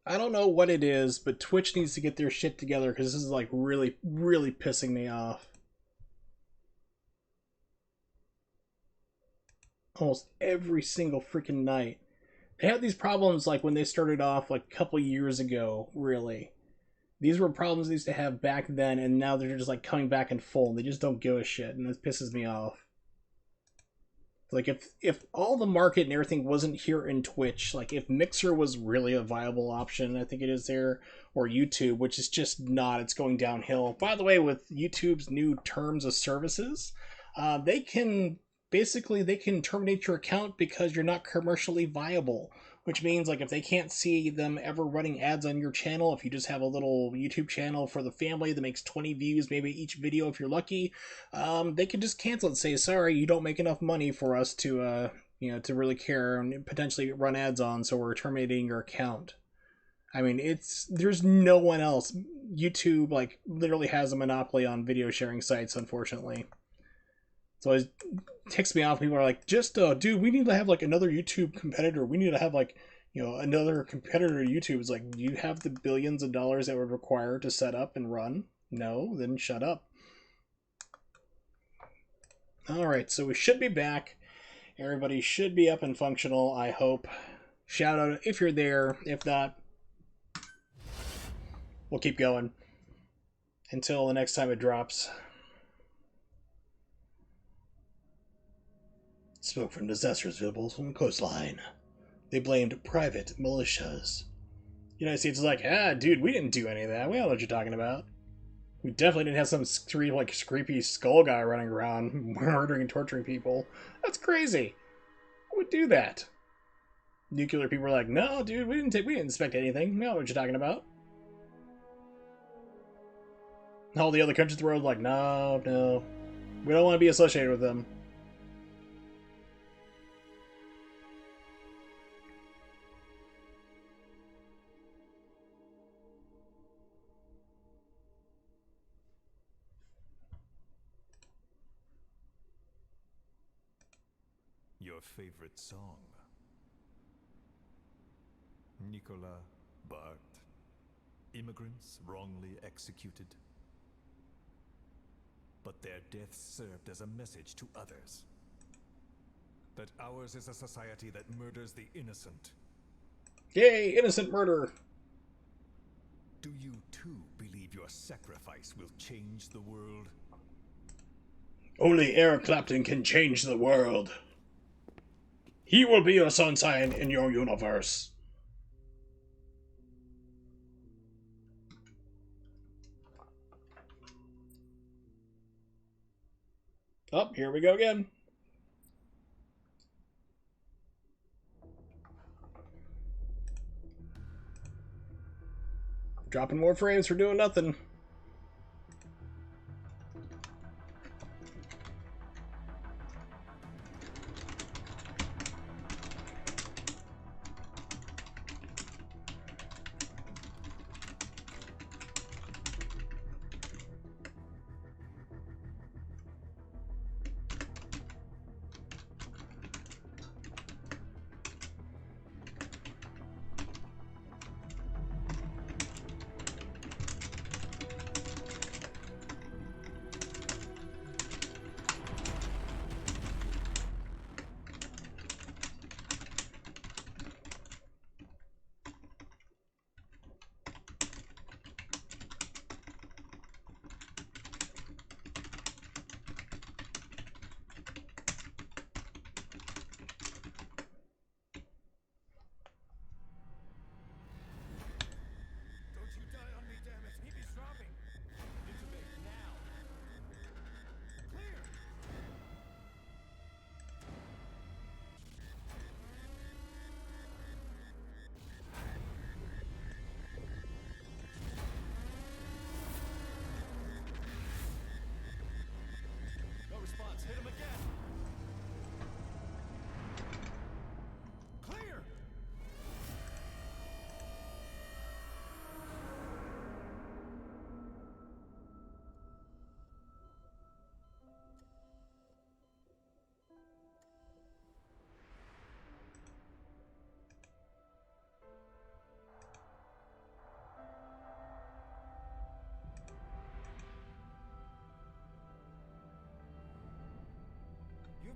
I don't know what it is, but Twitch needs to get their shit together because this is like really, really pissing me off. Almost every single freaking night. They had these problems like when they started off like a couple years ago, really. These were problems they used to have back then, and now they're just like coming back in full. And they just don't give a shit, and this pisses me off. Like if all the market and everything wasn't here in Twitch, like if Mixer was really a viable option, I think it is there, or YouTube, which is just not. It's going downhill. By the way, with YouTube's new terms of services, they can they can terminate your account because you're not commercially viable. Which means like if they can't see them ever running ads on your channel, if you just have a little YouTube channel for the family that makes 20 views maybe each video if you're lucky, they could just cancel it and say, sorry, you don't make enough money for us to to really care and potentially run ads on, so we're terminating your account. I mean, there's no one else. YouTube like literally has a monopoly on video sharing sites, unfortunately. So it ticks me off. People are like, just dude, we need to have like another YouTube competitor. We need to have like another competitor to YouTube. It's like, do you have the billions of dollars that would require to set up and run? No, then shut up. All right, so we should be back. Everybody should be up and functional, I hope. Shout out if you're there. If not, we'll keep going until the next time it drops. Smoke from disasters visible from the coastline. They blamed private militias. The United States is like, dude, we didn't do any of that. We don't know what you're talking about. We definitely didn't have some creepy skull guy running around murdering and torturing people. That's crazy. Who would do that? Nuclear people were like, no, dude, we didn't inspect anything. We don't know what you're talking about. All the other countries in the world were like, no, no. We don't want to be associated with them. Your favorite song. Nicola Bart. Immigrants wrongly executed. But their deaths served as a message to others. That ours is a society that murders the innocent. Yay, innocent murder! Do you too believe your sacrifice will change the world? Only Eric Clapton can change the world. He will be your sunshine in your universe. Oh, here we go again. Dropping more frames for doing nothing.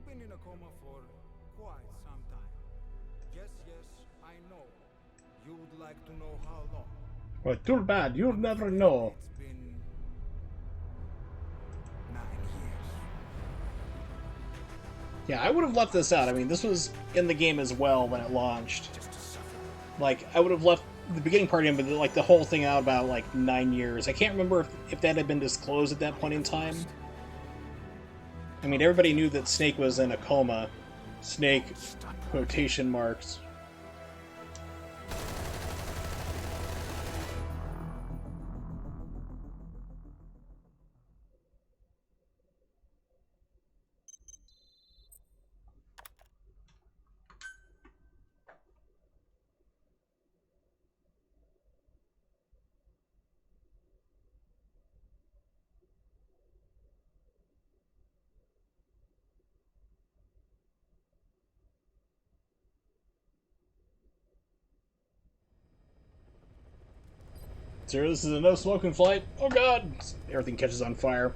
been in a coma for quite some time. Yes, I know. You would like to know how long. Well, too bad. You'll I'm never afraid know. it's been 9 years. Yeah, I would have left this out. I mean, this was in the game as well when it launched. Just to suffer. Like, I would have left the beginning part in, but like the whole thing out about like 9 years. I can't remember if that had been disclosed at that point in time. I mean, everybody knew that Snake was in a coma. Snake, quotation marks. Sir, this is a no smoking flight. Oh god! Everything catches on fire.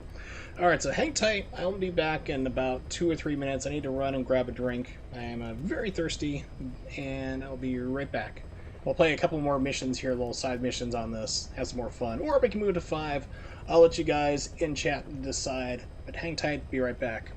Alright, so hang tight. I'll be back in about 2 or 3 minutes. I need to run and grab a drink. I am very thirsty, and I'll be right back. We'll play a couple more missions here, little side missions on this. Have some more fun. Or we can move to 5. I'll let you guys in chat decide. But hang tight, be right back.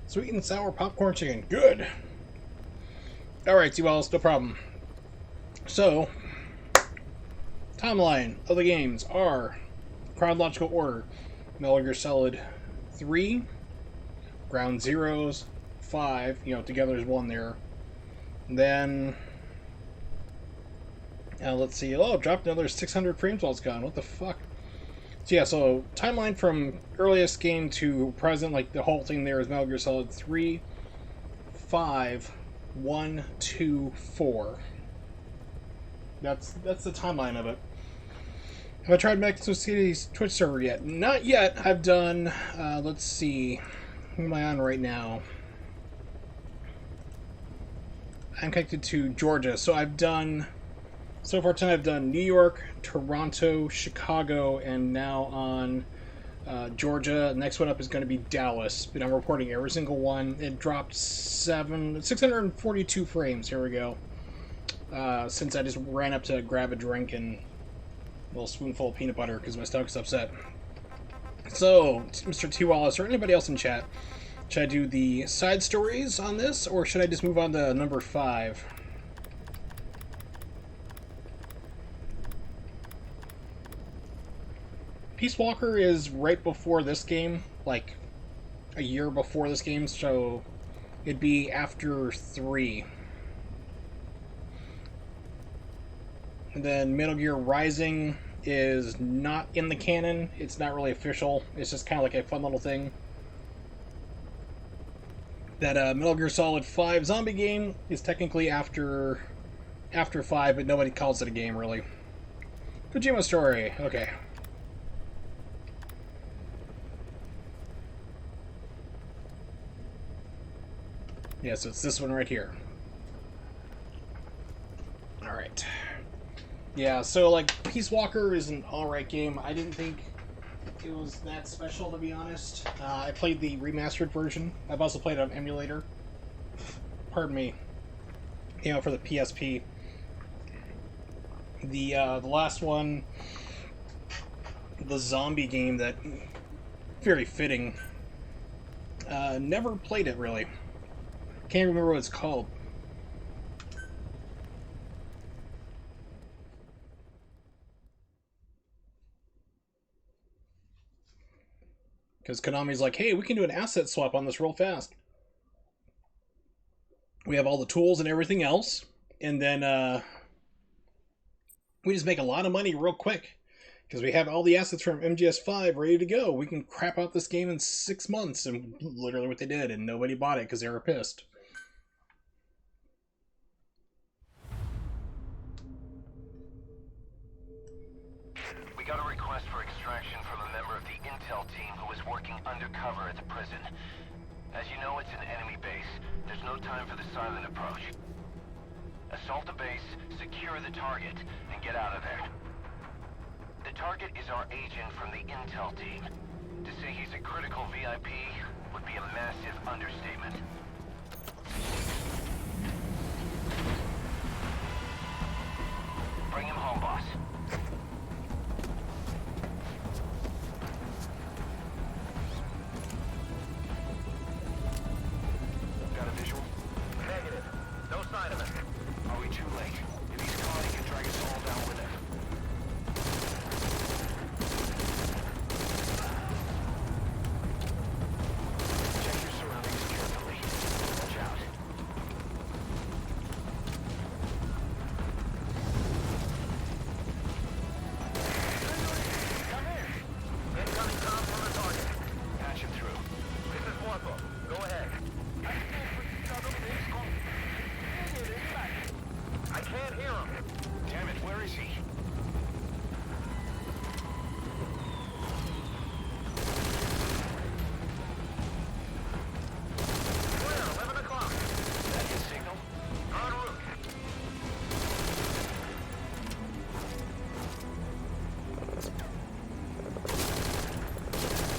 Sweet and sour popcorn chicken. Good. Alright, T-Balls, no problem. So, timeline of the games are chronological order. Metal Gear Solid 3, Ground Zeroes, 5, together is 1 there. And then, let's see. Oh, dropped another 600 frames while it's gone. What the fuck? So yeah, so timeline from earliest game to present, like the whole thing there is Metal Gear Solid 3, 5, 1, 2, 4. That's the timeline of it. Have I tried Mexico City's Twitch server yet? Not yet. I've done, let's see, who am I on right now? I'm connected to Georgia, so I've done, so far tonight I've done New York, Toronto, Chicago, and now on Georgia. Next one up is going to be Dallas, but I'm reporting every single one. It dropped 642 frames. Here we go. Since I just ran up to grab a drink and a little spoonful of peanut butter because my stomach's upset. So, Mr. T. Wallace, or anybody else in chat, should I do the side stories on this, or should I just move on to number 5? Peace Walker is right before this game, like a year before this game, so it'd be after 3. And then Metal Gear Rising is not in the canon. It's not really official. It's just kind of like a fun little thing. That Metal Gear Solid 5 zombie game is technically after 5, but nobody calls it a game, really. Kojima Story. Okay. Yeah, so it's this one right here. Alright. Yeah, so, like, Peace Walker is an alright game. I didn't think it was that special, to be honest. I played the remastered version. I've also played it on emulator. Pardon me. You know, for the PSP. The last one, the zombie game that, very fitting, never played it, really. Can't remember what it's called. Because Konami's like, hey, we can do an asset swap on this real fast. We have all the tools and everything else, and then we just make a lot of money real quick. Because we have all the assets from MGS5 ready to go. We can crap out this game in 6 months, and literally what they did, and nobody bought it because they were pissed. We got a request for extraction from a member of the intel team who was working undercover at the prison. As you know, it's an enemy base. There's no time for the silent approach. Assault the base, secure the target, and get out of there. The target is our agent from the intel team. To say he's a critical VIP would be a massive understatement. Bring him home, boss. Got a visual? Negative. No sign of it. Are we too late? If he's caught, he can drag us all down with him. Check your surroundings carefully. Watch out. Come here. Incoming comm from the target. Patch him through. This is Warpo. Go ahead. I can't hear him. Damn it, where is he? Clear, 11 o'clock. Is that his signal? En route.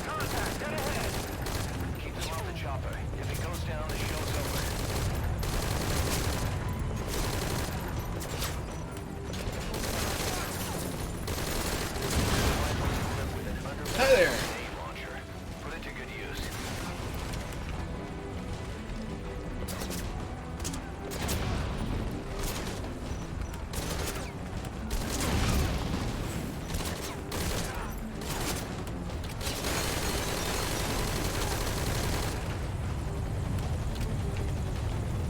Contact, dead ahead. Keep them off the chopper. If it goes down, the show's over. Hi there. Launcher. Put it to good use.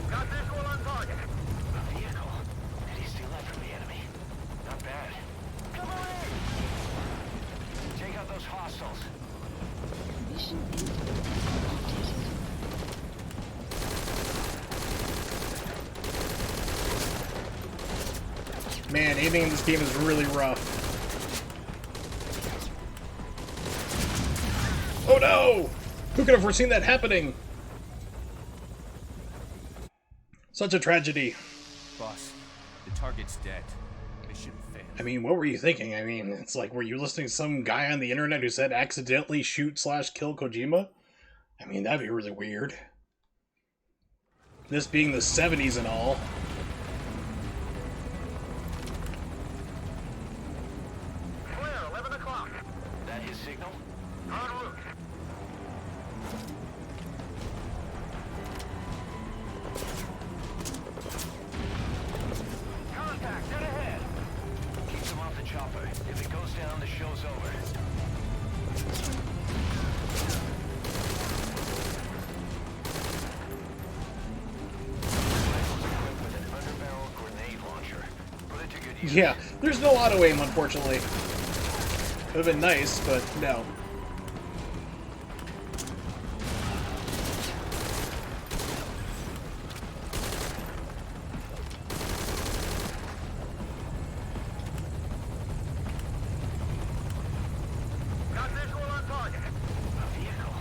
Got visual on target. A vehicle. Did he steal that from the enemy? Not bad. Come on in. Take out the Man, aiming in this game is really rough. Oh no! Who could have foreseen that happening? Such a tragedy. Boss, the target's dead. Mission failed. I mean, what were you thinking? I mean, it's like, were you listening to some guy on the internet who said accidentally shoot/kill Kojima? I mean, that'd be really weird. This being the 70s and all. Clear, 11 o'clock. That his signal? En route. Contact, dead ahead. Keep them off the chopper. If it goes down, the show's over. Yeah, there's no auto-aim, unfortunately. It would have been nice, but no. Got visual on target. A vehicle.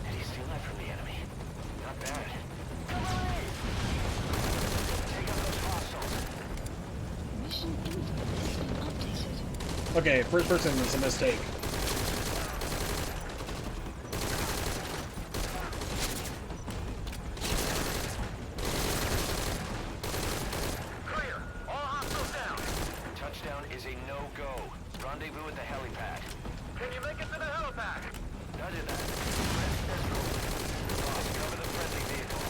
Did he steal that from the enemy? Not bad. Come on! Take out those hostiles. Mission info has been updated. Okay, first person is a mistake. Clear. All hostiles down. Touchdown is a no-go. Rendezvous at the helipad. Can you make it to the helipad? Roger that. Boss, cover the friendly vehicle.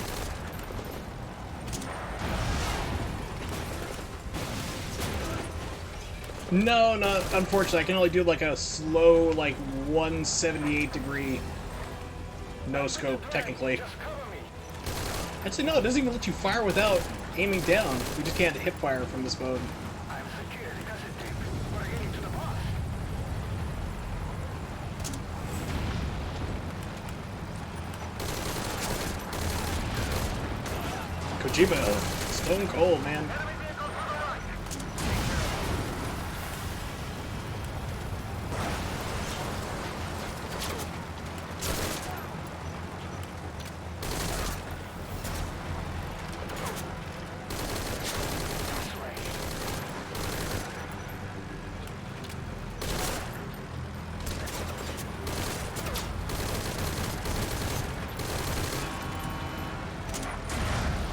No, not unfortunately. I can only do like a slow, like 178 degree no scope, technically. Just cover me. Actually, no, it doesn't even let you fire without aiming down. You just can't hip fire from this mode. I'm secured. Does it deep? We're heading to the boss. Kojima, stone cold, man.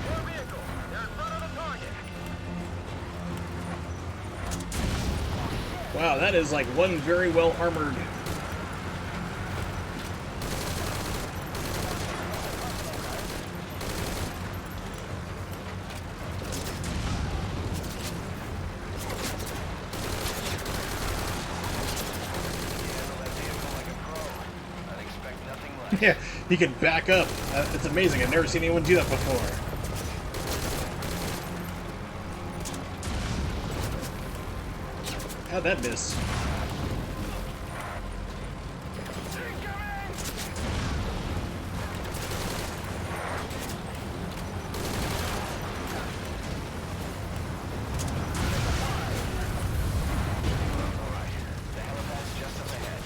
Enemy vehicle to the right. Your vehicle. They're in front of the target. Wow, that is like one very well armored. I'd expect nothing less. Yeah, he can back up. It's amazing. I've never seen anyone do that before. How'd that miss? The helipad's just up ahead.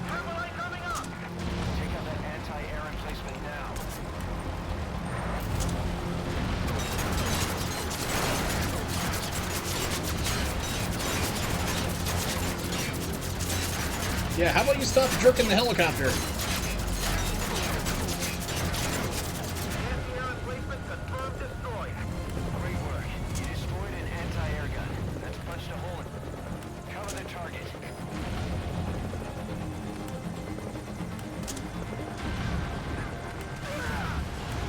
Turbulite coming up! Take out that anti-air emplacement now. Yeah, how about you stop jerking the helicopter? Anti-air emplacement confirmed destroyed. Great work. You destroyed an anti-air gun. That's punched a hole in... Cover the target.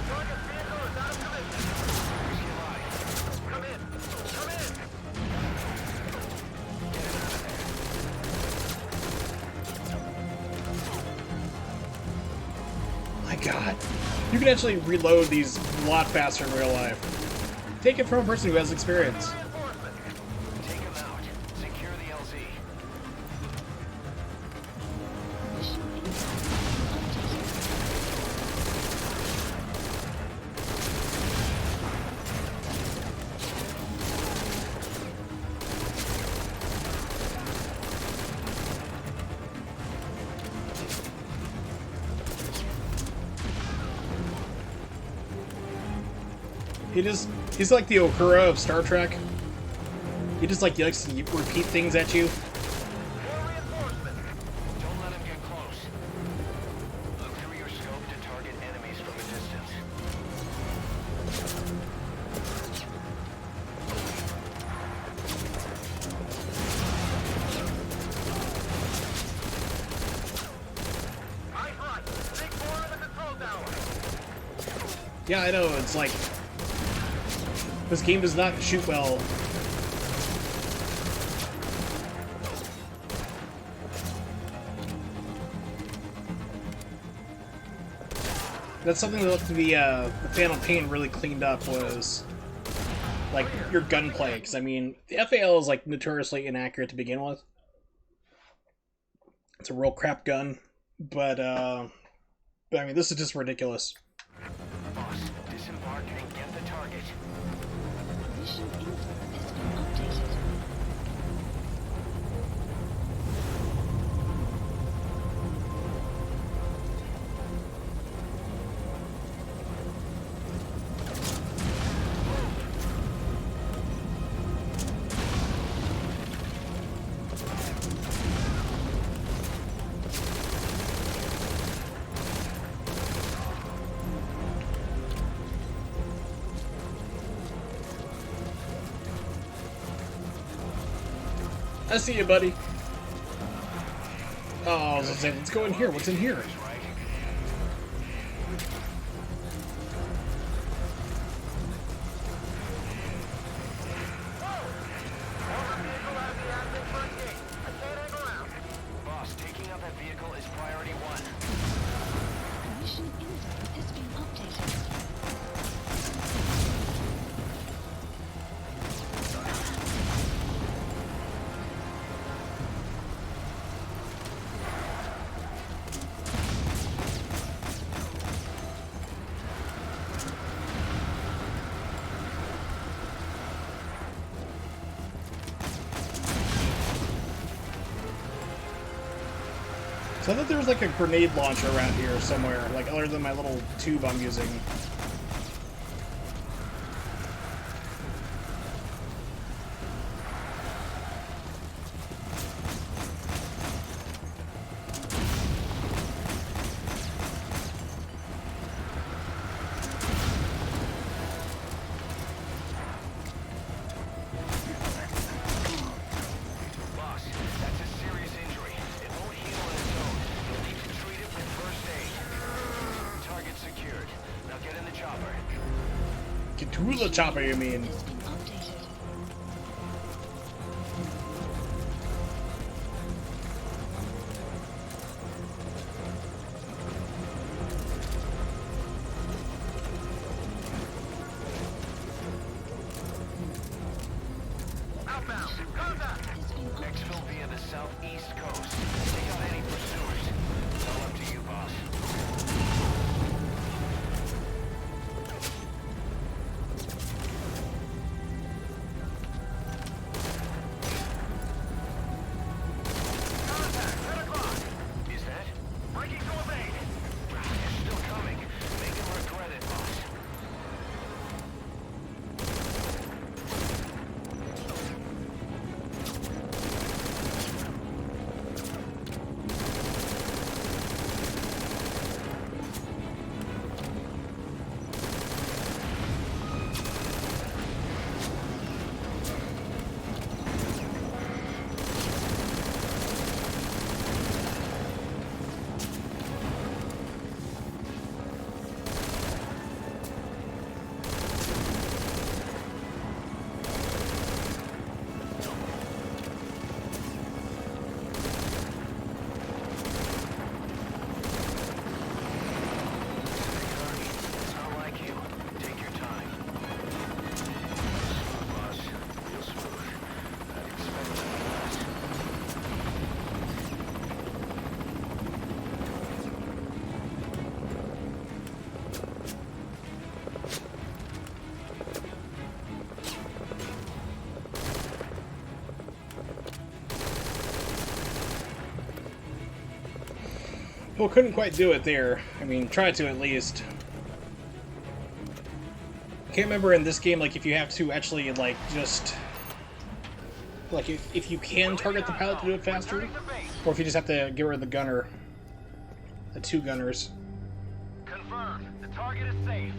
Target vehicle is out of commission. Where's your line? Come in. Come in. Get it out of there. My god. You can actually reload these a lot faster in real life. Take it from a person who has experience. Reinforcement. Take him out. Secure the LZ. Mission info He's like the Okura of Star Trek. He just like likes to repeat things at you. More reinforcements. Don't let him get close. Look through your scope to target enemies from a distance. Eyes right. Take 4 in the control tower. Yeah, I know. It's like this game does not shoot well. That's something that the Phantom Pain really cleaned up was like your gunplay. Because I mean, the FAL is like notoriously inaccurate to begin with. It's a real crap gun, but I mean, this is just ridiculous. Boss, disembark and get the target. Mission info has been updated. I see you, buddy. Oh, I was gonna say, let's go in here. What's in here? Boss, taking out that vehicle is priority 1. Mission info has been updated. So I thought there was like a grenade launcher around here somewhere, like other than my little tube I'm using. Boss, that's a serious injury. It won't heal on its own. You'll need to treat it with first aid. Target secured. Now get in the chopper. Get to the chopper, you mean? Has been updated. Outbound. Contact. Has been updated. Exfil via the southeast coast. Take out any pursuers. It's all up to you, boss. Contact. 10 o'clock. Is that? Breaking to evade. They're still coming. Make him regret it, boss. It's not like you. Take your time. Boss, real smooth. I'd expect nothing less. Well, couldn't quite do it there. I mean, try to at least. Can't remember in this game, like, if you have to actually, like, just... Like, if you can target the pilot to do it faster, or if you just have to get rid of the gunner. The two gunners. Confirmed. The target is safe.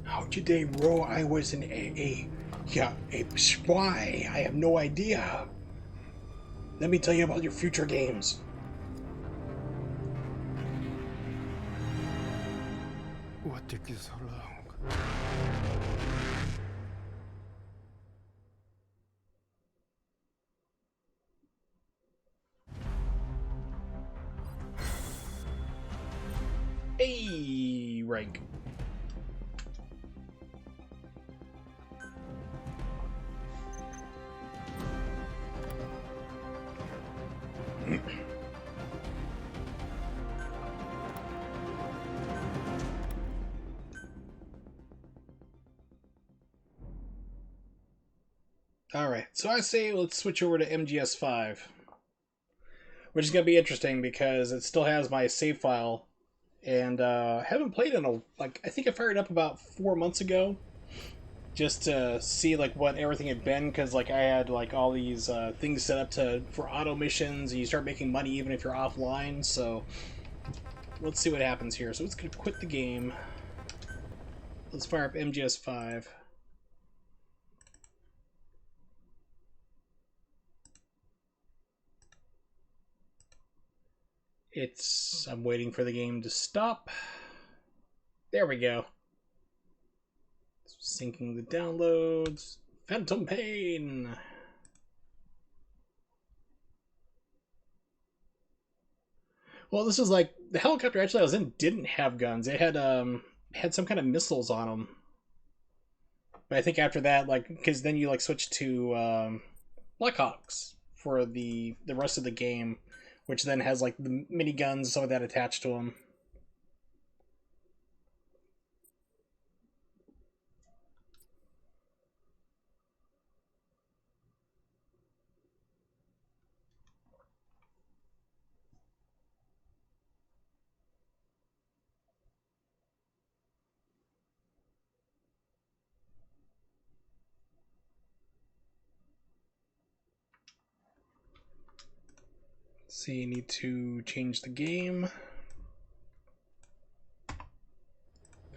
How did they know I was a spy? I have no idea. Let me tell you about your future games. What took you so long? Hey, rank. Alright, so I say let's switch over to MGS5. Which is going to be interesting because it still has my save file. And haven't played in a... Like, I think I fired it up about 4 months ago. Just to see, like, what everything had been. Because, like, I had, like, all these things set up for auto missions. And you start making money even if you're offline. So, let's see what happens here. So, it's going to quit the game. Let's fire up MGS5. I'm waiting for the game to stop. There we go. Syncing the downloads. Phantom Pain. Well, this is like the helicopter actually I was in didn't have guns. It had some kind of missiles on them. But I think after that, like, because then you like switch to Blackhawks for the rest of the game, which then has like the miniguns and some of that attached to them. See, need to change the game.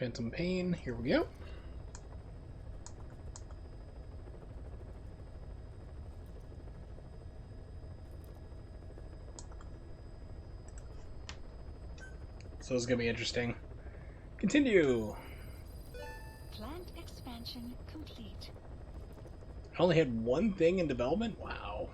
Phantom Pain, here we go. So it's gonna be interesting. Continue. Plant expansion complete. I only had one thing in development? Wow.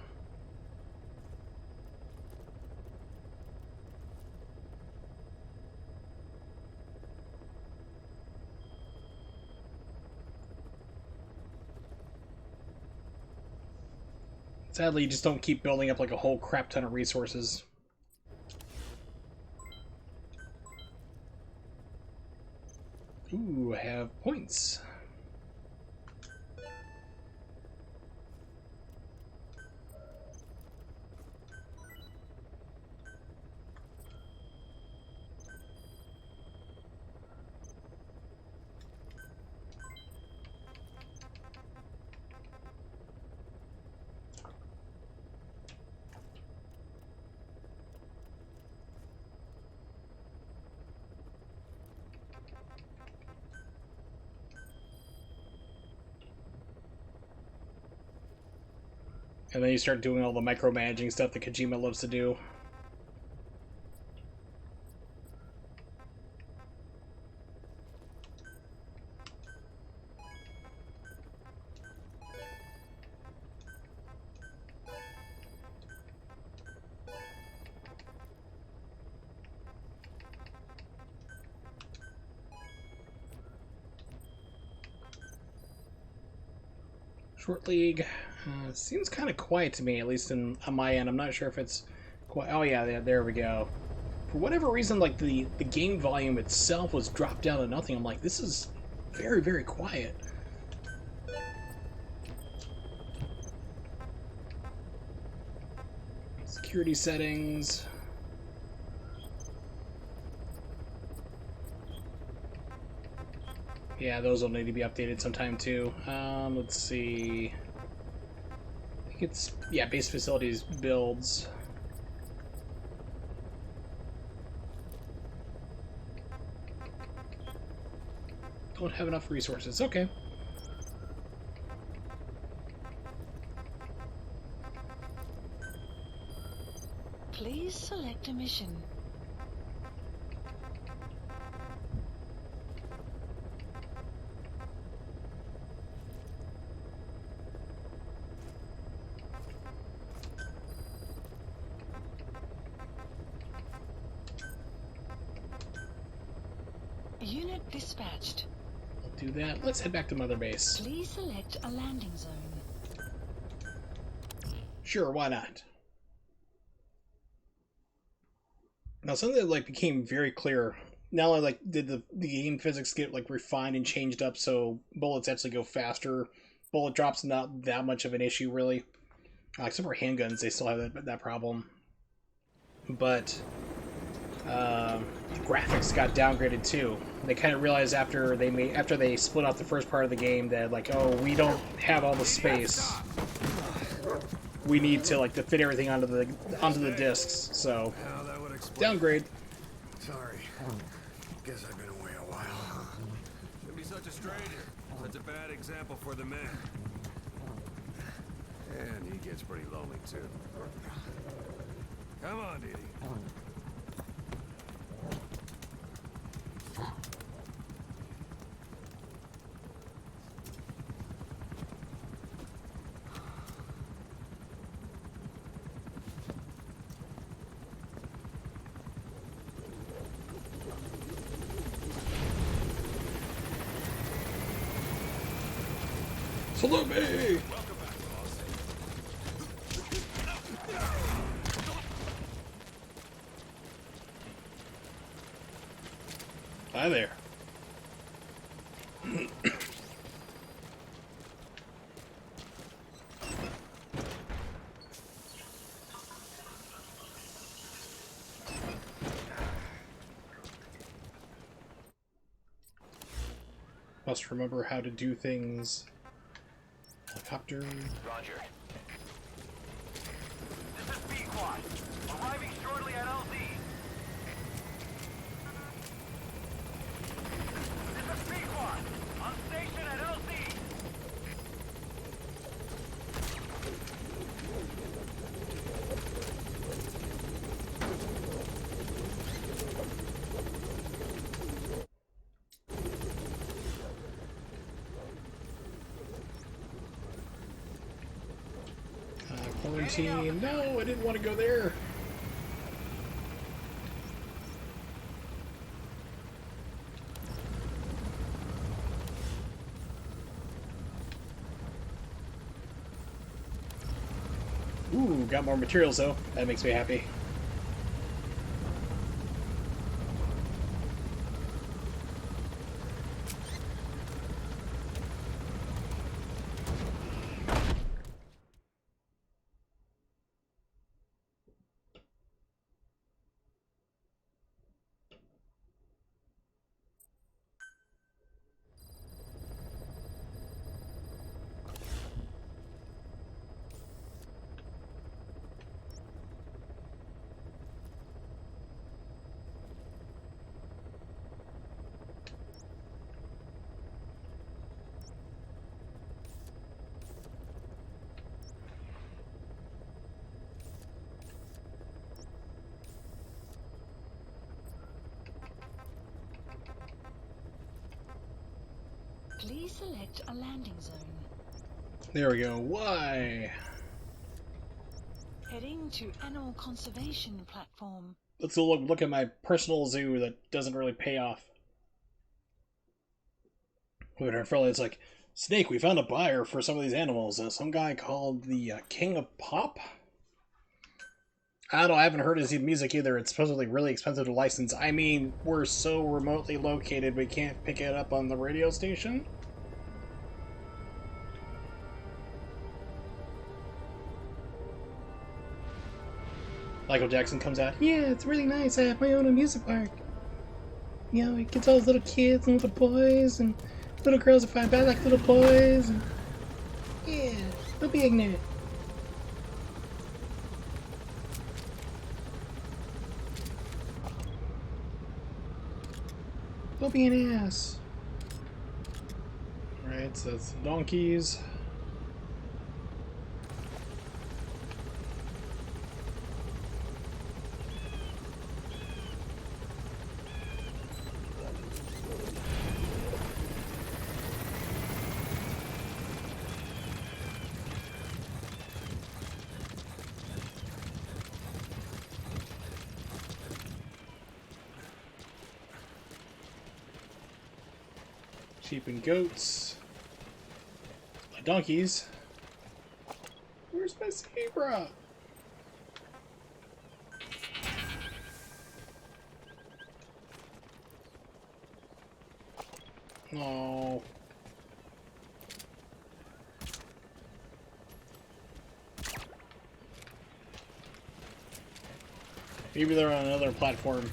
Sadly, you just don't keep building up like a whole crap ton of resources. Ooh, I have points. And then you start doing all the micromanaging stuff that Kojima loves to do. Short League seems kind of quiet to me, at least on my end. I'm not sure if it's quiet. Oh yeah, there we go. For whatever reason, like the game volume itself was dropped down to nothing. I'm like, this is very, very quiet. security settings. Yeah, those will need to be updated sometime too. Let's see. I think it's, yeah, base facilities builds. Don't have enough resources. Okay. Please select a mission. Unit dispatched. We'll do that. Let's head back to Mother Base. Please select a landing zone. Sure, why not? Now, something that like became very clear. Not only like did the game physics get like refined and changed up so bullets actually go faster. Bullet drops not that much of an issue really. Except for handguns, they still have that problem. But graphics got downgraded too. They kind of realized after they split out the first part of the game that like, oh, we don't have all the space. We need to like to fit everything onto the discs. So Now that would explain. downgrade. Sorry. Guess I've been away a while. To be such a stranger, such a bad example for the man. And he gets pretty lonely too. Come on, Dee Dee. Salute me! Hi there. Must remember how to do things. Helicopter. Roger. This is B-Quad. Arriving shortly at LZ. This is B-Quad. On station at LZ. Quarantine. No, I didn't want to go there. Ooh, got more materials though. That makes me happy. Please select a landing zone. There we go. Why? Heading to Animal Conservation Platform. Let's look at my personal zoo that doesn't really pay off. When our fellow is like, Snake, we found a buyer for some of these animals. Some guy called the King of Pop? I don't know, I haven't heard his music either. It's supposedly really expensive to license. I mean, we're so remotely located we can't pick it up on the radio station? Michael Jackson comes out. Yeah, it's really nice. I have my own amusement park. You know, it gets all those little kids and little boys and little girls that find bad like little boys. And yeah, don't be ignorant. Don't be an ass. Alright, so it's donkeys. Sheep and goats. My donkeys. Where's my zebra? No. Maybe they're on another platform.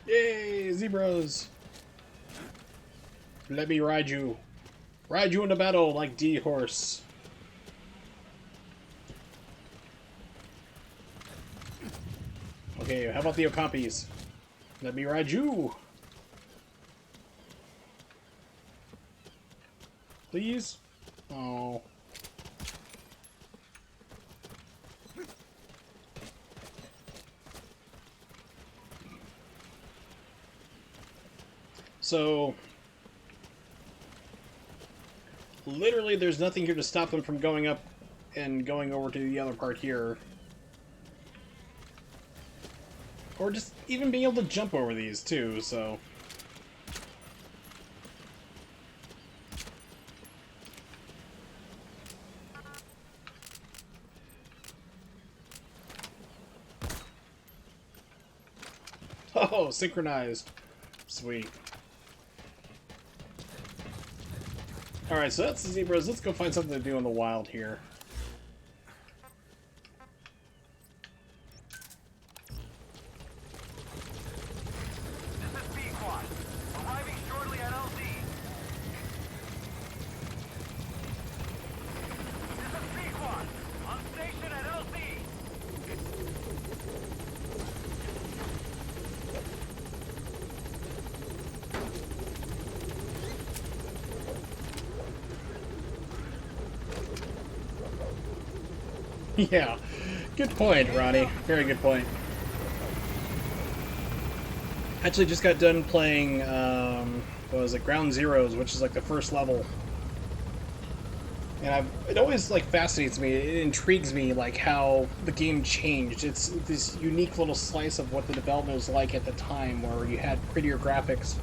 Yay, zebras! Let me ride you. Ride you into battle like D-Horse. Okay, how about the Okampis? Let me ride you. Please? Oh. So, literally there's nothing here to stop them from going up and going over to the other part here. Or just even being able to jump over these too, so... Oh, synchronized. Sweet. Alright, so that's the zebras. Let's go find something to do in the wild here. This is B-Quad. Arriving shortly at LZ. This is B-Quad. On station at LZ. Yeah, good point, Ronnie. Very good point. Actually, just got done playing, what was it, Ground Zeroes, which is like the first level. And it always like fascinates me. It intrigues me like how the game changed. It's this unique little slice of what the development was like at the time, where you had prettier graphics.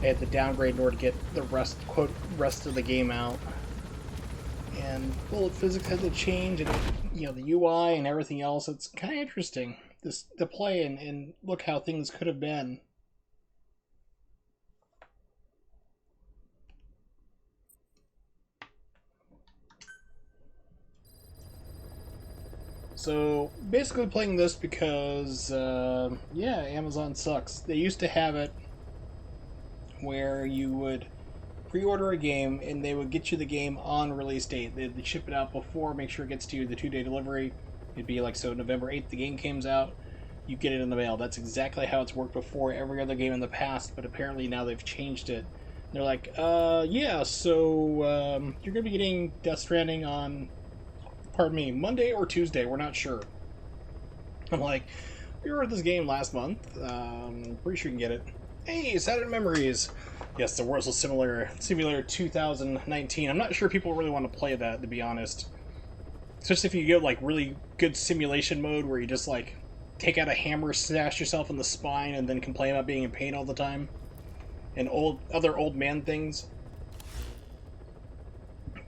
They had to downgrade in order to get the rest of the game out. And bullet physics had to change, and you know, the UI and everything else. It's kind of interesting to play and look how things could have been. So basically playing this because yeah, Amazon sucks. They used to have it where you would pre-order a game and they would get you the game on release date. They'd ship it out before, make sure it gets to you the 2-day delivery. It'd be like, so November 8th the game comes out, you get it in the mail. That's exactly how it's worked before every other game in the past, but apparently now they've changed it. They're like, yeah, so you're going to be getting Death Stranding on, pardon me, Monday or Tuesday, we're not sure. I'm like, we ordered this game last month, pretty sure you can get it. Hey, Saturn Memories! Yes, the World Simulator 2019. I'm not sure people really want to play that, to be honest. Especially if you get like really good simulation mode where you just like take out a hammer, slash yourself in the spine, and then complain about being in pain all the time. And other old man things.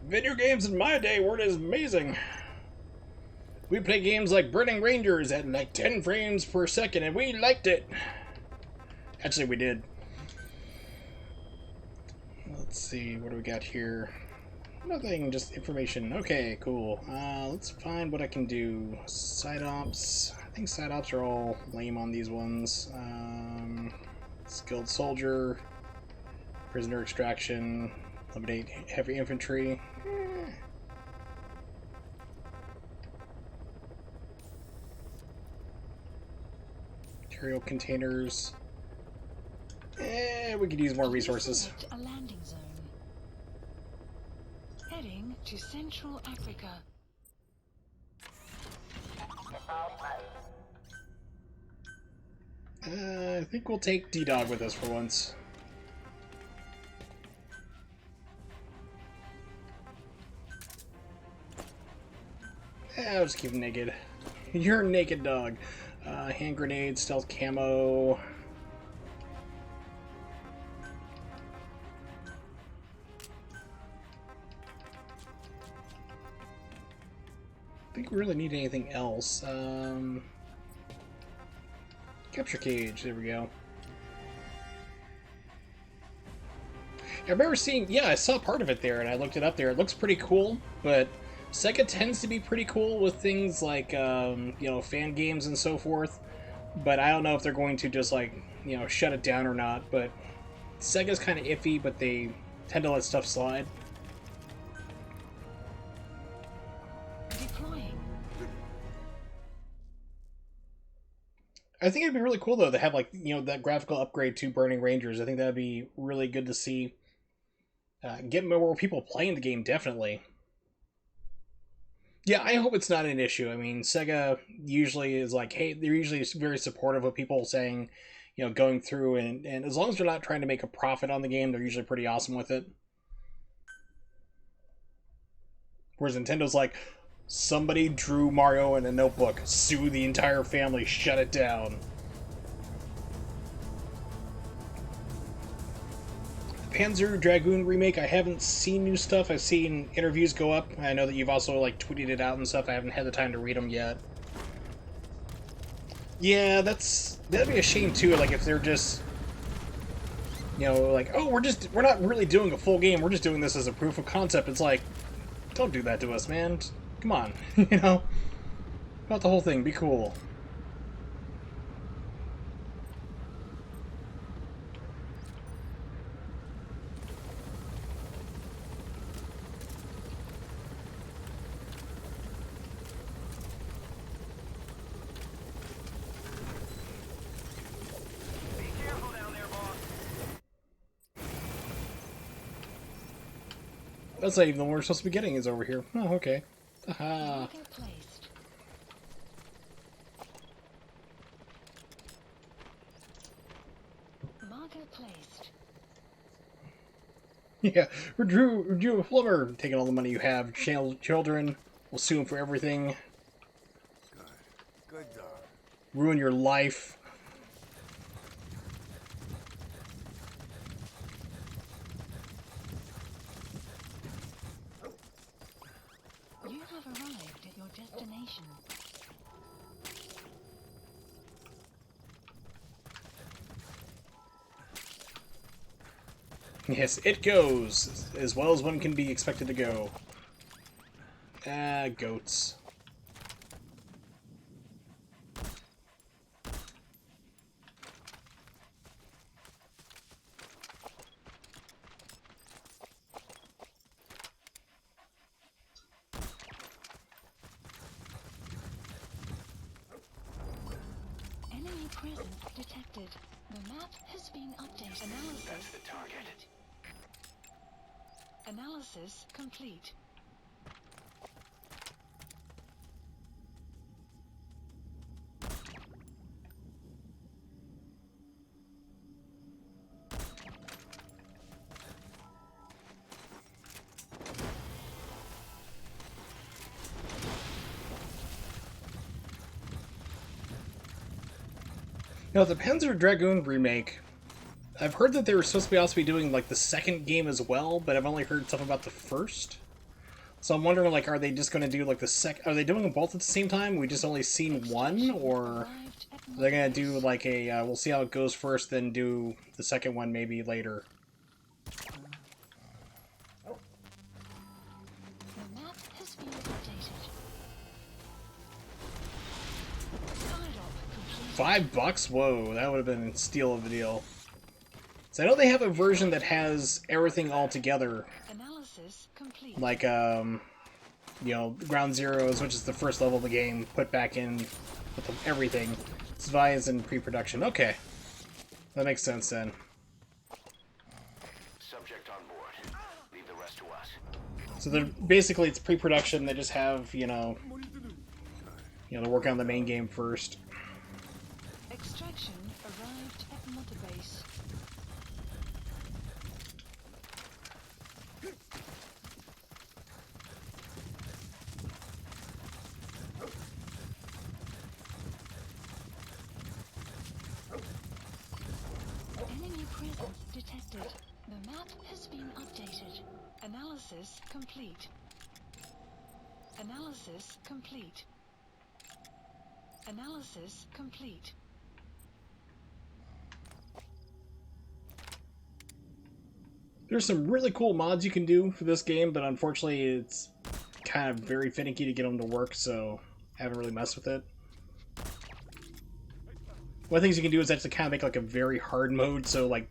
Video games in my day weren't as amazing. We played games like Burning Rangers at like 10 frames per second, and we liked it. Actually, we did. Let's see, what do we got here? Nothing, just information. Okay, cool. Let's find what I can do. Side ops. I think side ops are all lame on these ones. Skilled soldier. Prisoner extraction. Eliminate heavy infantry. Material containers. We could use more resources. Select a landing zone. Heading to Central Africa. I think we'll take D-Dog with us for once. I'll just keep him naked. You're a naked dog. Hand grenade, stealth camo. I think we really need anything else. Capture cage, there we go. I remember seeing, yeah, I saw part of it there and I looked it up there. It looks pretty cool, but Sega tends to be pretty cool with things like, you know, fan games and so forth. But I don't know if they're going to just, like, you know, shut it down or not. But Sega's kind of iffy, but they tend to let stuff slide. Deploying. I think it'd be really cool, though, to have, like, you know, that graphical upgrade to Burning Rangers. I think that'd be really good to see. Get more people playing the game, definitely. Yeah, I hope it's not an issue. I mean, Sega usually is like, hey, they're usually very supportive of people saying, you know, going through, and as long as they're not trying to make a profit on the game, they're usually pretty awesome with it. Whereas Nintendo's like, somebody drew Mario in a notebook, sue the entire family, shut it down. Panzer Dragoon remake, I haven't seen new stuff. I've seen interviews go up. I know that you've also like tweeted it out and stuff. I haven't had the time to read them yet. Yeah, that'd be a shame too. Like if they're just, you know, like, oh, we're not really doing a full game. We're just doing this as a proof of concept. It's like, don't do that to us, man. Come on, you know, about the whole thing. Be cool. That's not even the one we're supposed to be getting is over here. Oh, okay. Aha. Marker placed. Marker placed. Yeah, we're Drew a plumber. Taking all the money you have. Children. We'll sue him for everything. Good dog. Ruin your life. You have arrived at your destination. Yes, it goes as well as one can be expected to go. Goats. Enemy presence detected. The map has been updated. That's the target. Analysis complete. Now, the Panzer Dragoon remake, I've heard that they were supposed to be also be doing like the second game as well, but I've only heard stuff about the first. So I'm wondering, like, are they just going to do, like, are they doing them both at the same time? We just only seen one? Or are they going to do, like, we'll see how it goes first, then do the second one maybe later? The map has been updated. $5? Whoa, that would have been a steal of a deal. So I know they have a version that has everything all together. Analysis complete. Like, you know, Ground Zeroes, which is the first level of the game, put back in with everything. Svia's in pre-production. Okay. That makes sense then. Subject on board. Leave the rest to us. So they're basically, it's pre-production. They just have, you know, they're working on the main game first. Extraction arrived at Mother Base. Enemy presence detected. The map has been updated. Analysis complete. Analysis complete. Analysis complete. There's some really cool mods you can do for this game, but unfortunately it's kind of very finicky to get them to work, so I haven't really messed with it. One of the things you can do is actually kind of make like a very hard mode, so like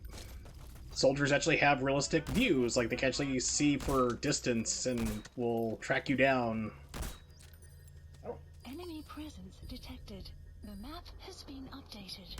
soldiers actually have realistic views, like they can actually see for distance and will track you down. Enemy presence detected. The map has been updated.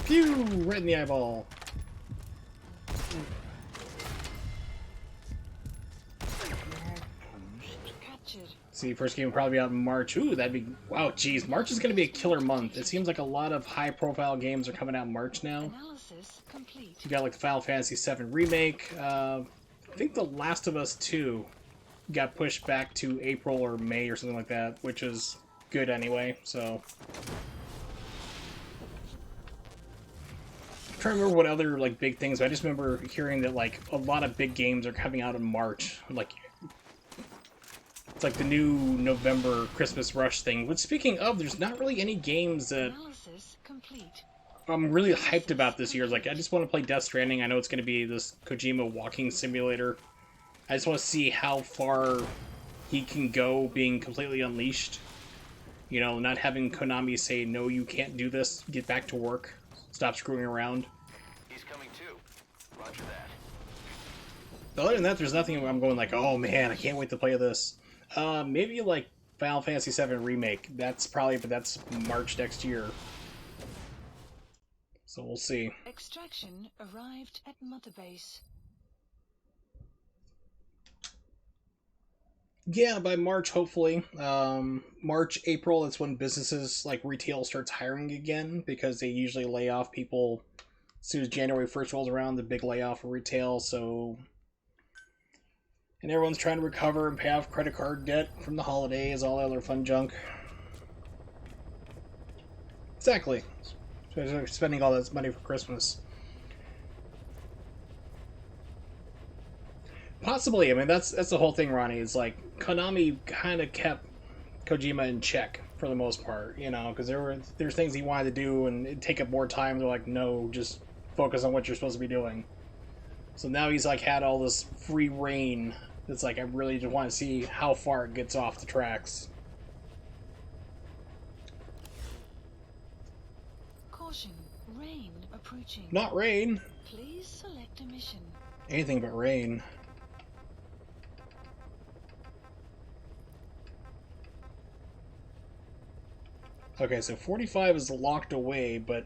Phew! Right in the eyeball. Captured. See, first game will probably be out in March. Ooh, that'd be... Wow, geez. March is going to be a killer month. It seems like a lot of high-profile games are coming out in March now. Analysis complete. You got like the Final Fantasy VII Remake. I think The Last of Us 2 got pushed back to April or May or something like that, which is good anyway, so... I'm trying to remember what other like big things, but I just remember hearing that like a lot of big games are coming out in March. Like it's like the new November Christmas rush thing. But speaking of, there's not really any games that Analysis complete. I'm really hyped about this year. Like I just want to play Death Stranding. I know it's going to be this Kojima walking simulator. I just want to see how far he can go being completely unleashed. You know, not having Konami say, no, you can't do this. Get back to work. Stop screwing around. He's coming too. Roger that. But other than that, there's nothing I'm going like, oh man, I can't wait to play this. Maybe like Final Fantasy VII Remake. That's probably, but that's March next year. So we'll see. Extraction arrived at Mother Base. Yeah, by March, hopefully. March, April, that's when businesses like retail starts hiring again, because they usually lay off people as soon as January 1st rolls around, the big layoff of retail, so... And everyone's trying to recover and pay off credit card debt from the holidays, all that other fun junk. Exactly. So they're spending all this money for Christmas. Possibly. I mean, that's the whole thing, Ronnie. Is like Konami kind of kept Kojima in check for the most part, you know, because there's things he wanted to do and it'd take up more time. They're like, no, just focus on what you're supposed to be doing. So now he's like had all this free reign. It's like I really just want to see how far it gets off the tracks. Caution, rain approaching. Not rain. Please select a mission. Anything but rain. Okay, so 45 is locked away, but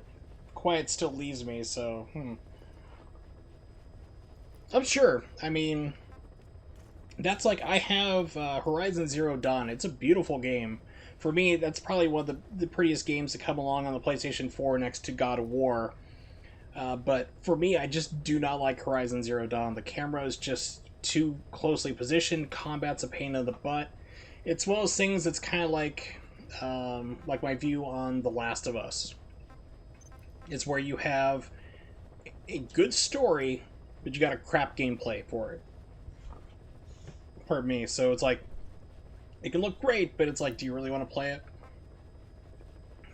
quiet still leaves me, so, I'm sure. I mean, that's like, I have Horizon Zero Dawn. It's a beautiful game. For me, that's probably one of the prettiest games to come along on the PlayStation 4 next to God of War. But for me, I just do not like Horizon Zero Dawn. The camera is just too closely positioned. Combat's a pain in the butt. It's one of those things that's kind of like my view on The Last of Us. It's where you have a good story, but you got a crap gameplay for it. Pardon me. So it's like, it can look great, but it's like, do you really want to play it?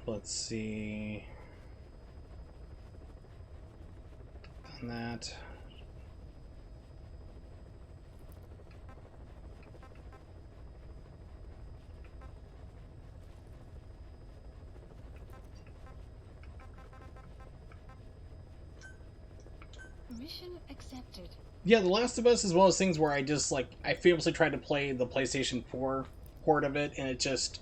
Let's see. On that. Mission accepted. Yeah, The Last of Us is one of those things where I famously tried to play the PlayStation 4 port of it, and it just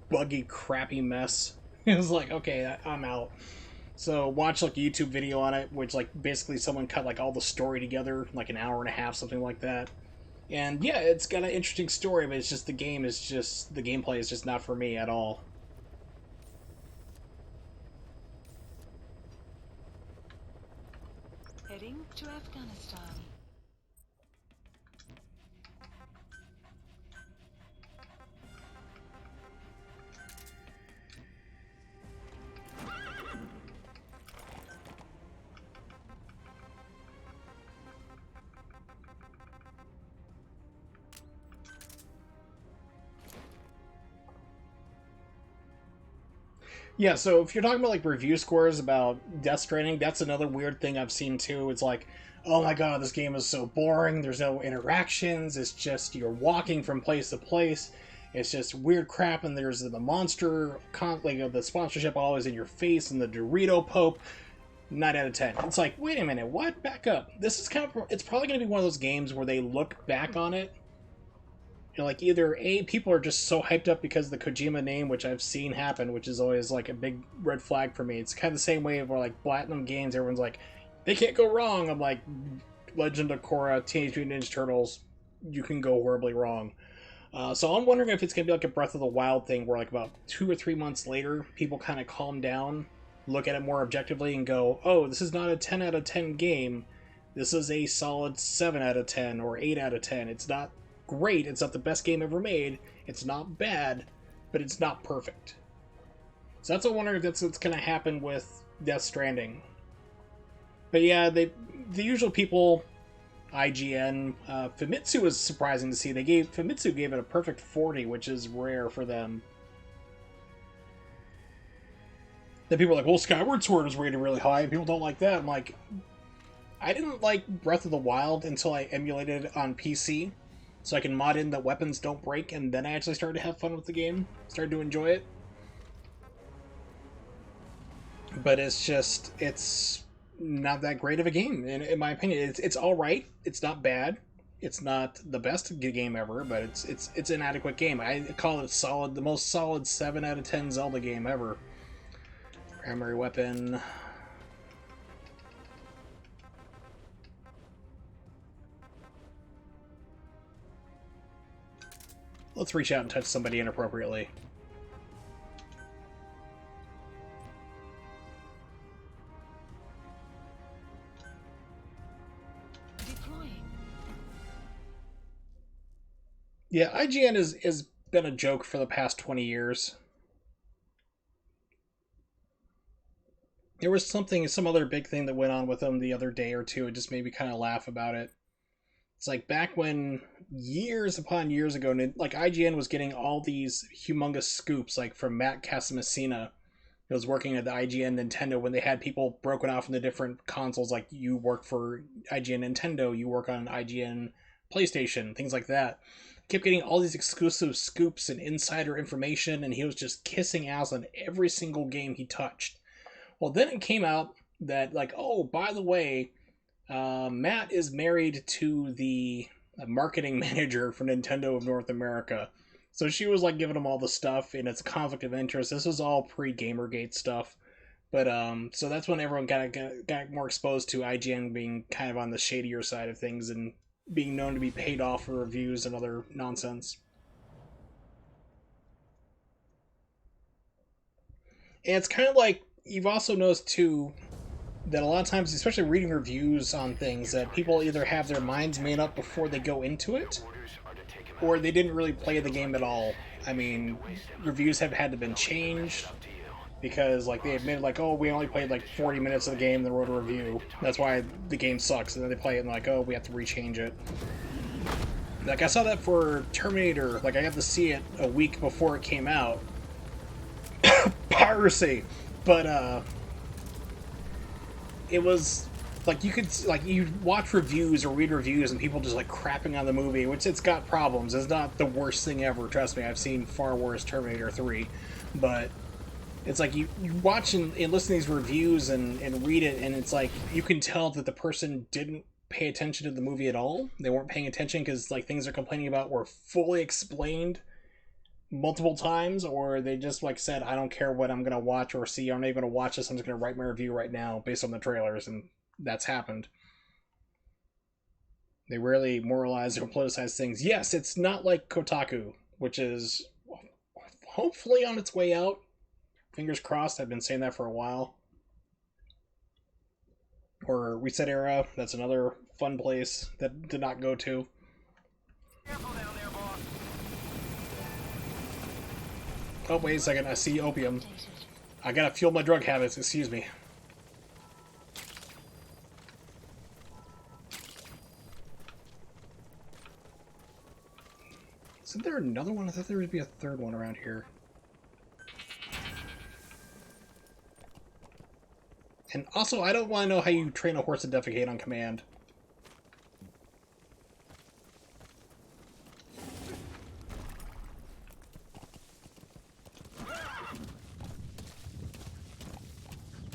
buggy, crappy mess. It was like, okay, I'm out. So watch like a YouTube video on it, which like basically someone cut like all the story together, like an hour and a half, something like that. And yeah, it's got an interesting story, but it's just the gameplay is just not for me at all. Heading to Afghanistan. Yeah, so if you're talking about like review scores about Death Stranding, that's another weird thing I've seen too. It's like, oh my god, this game is so boring. There's no interactions. It's just you're walking from place to place. It's just weird crap, and there's the monster, like the sponsorship always in your face, and the Dorito Pope. 9 out of 10. It's like, wait a minute, what? Back up. This is it's probably going to be one of those games where they look back on it. You know, like either A, people are just so hyped up because of the Kojima name, which I've seen happen, which is always like a big red flag for me. It's kind of the same way where like Platinum Games, everyone's like, they can't go wrong. I'm like, Legend of Korra, Teenage Mutant Ninja Turtles, you can go horribly wrong. So I'm wondering if it's going to be like a Breath of the Wild thing where like about 2 or 3 months later, people kind of calm down, look at it more objectively and go, oh, this is not a 10 out of 10 game. This is a solid 7 out of 10 or 8 out of 10. It's not great. It's not the best game ever made. It's not bad, but it's not perfect. So that's what I wonder if that's what's going to happen with Death Stranding. But yeah, the usual people, IGN, Famitsu was surprising to see. Famitsu gave it a perfect 40, which is rare for them. Then people are like, well, Skyward Sword is rated really high. People don't like that. I'm like, I didn't like Breath of the Wild until I emulated it on PC. So I can mod in that weapons don't break, and then I actually started to have fun with the game. Started to enjoy it. But it's not that great of a game, in my opinion. It's alright. It's not bad. It's not the best game ever, but it's an adequate game. I call it the most solid 7 out of 10 Zelda game ever. Primary weapon. Let's reach out and touch somebody inappropriately. Deploying. Yeah, IGN has been a joke for the past 20 years. There was some other big thing that went on with them the other day or two. It just made me kind of laugh about it. It's like back when years upon years ago, like IGN was getting all these humongous scoops, like from Matt Casamassina, who was working at the IGN Nintendo when they had people broken off into different consoles. Like you work for IGN Nintendo, you work on IGN PlayStation, things like that. Kept getting all these exclusive scoops and insider information, and he was just kissing ass on every single game he touched. Well, then it came out that, like, oh, by the way, Matt is married to the marketing manager for Nintendo of North America. So she was, like, giving him all the stuff, and it's a conflict of interest. This was all pre-Gamergate stuff. But, so that's when everyone got more exposed to IGN being kind of on the shadier side of things and being known to be paid off for reviews and other nonsense. And it's kind of like, you've also noticed, too, that a lot of times, especially reading reviews on things, that people either have their minds made up before they go into it, or they didn't really play the game at all. I mean, reviews have had to been changed because, like, they admitted, like, oh, we only played like 40 minutes of the game, then wrote a review. That's why the game sucks. And then they play it and like, oh, we have to rechange it. Like, I saw that for Terminator. Like, I got to see it a week before it came out. Piracy, but it was like you could like you watch reviews or read reviews and people just like crapping on the movie, which it's got problems. It's not the worst thing ever. Trust me, I've seen far worse Terminator 3, but it's like you watch and listen to these reviews and read it, and it's like you can tell that the person didn't pay attention to the movie at all. They weren't paying attention because like things they're complaining about were fully explained multiple times, or they just like said, I don't care what I'm gonna watch or see, I'm not even gonna watch this, I'm just gonna write my review right now based on the trailers, and that's happened. They rarely moralize or politicize things. Yes, it's not like Kotaku, which is hopefully on its way out. Fingers crossed, I've been saying that for a while. Or Reset Era, that's another fun place that did not go to. Oh, wait a second, I see opium. I gotta fuel my drug habits, excuse me. Isn't there another one? I thought there would be a third one around here. And also, I don't want to know how you train a horse to defecate on command.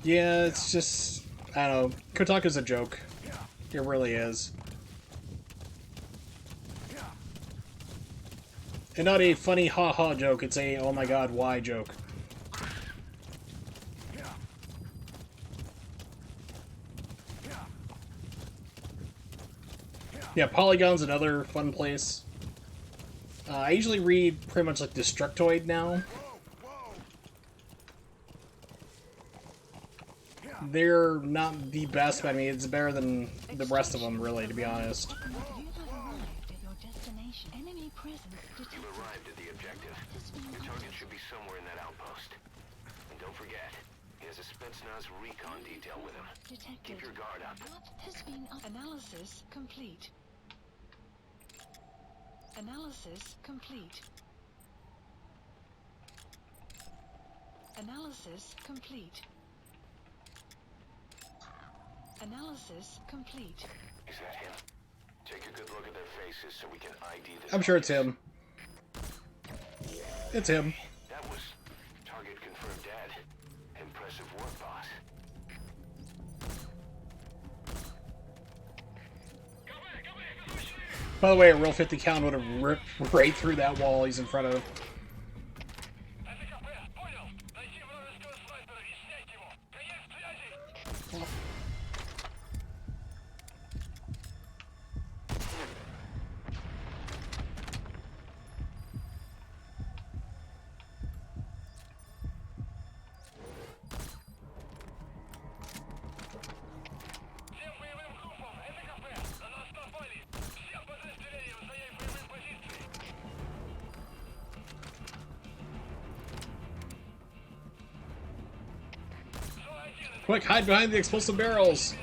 Yeah, it's just... I don't know. Kotaku's a joke. It really is. And not a funny ha-ha joke, it's a oh my god, why joke. Yeah, Polygon's another fun place. I usually read pretty much like Destructoid now. They're not the best, but I mean, it's better than the rest of them, really, to be honest. You have arrived at your destination. Enemy presence detected. You arrived at the objective. Your target should be somewhere in that outpost. And don't forget, he has a Spetsnaz recon detail with him. Detected. Keep your guard up. Map has been analysis complete. Analysis complete. Analysis complete. Analysis complete. Is that him? Take a good look at their faces so we can ID them. I'm sure it's him. It's him. That was target confirmed dead. Impressive work, boss. By the way, a real 50 cal would have ripped right through that wall he's in front of. Quick, hide behind the explosive barrels!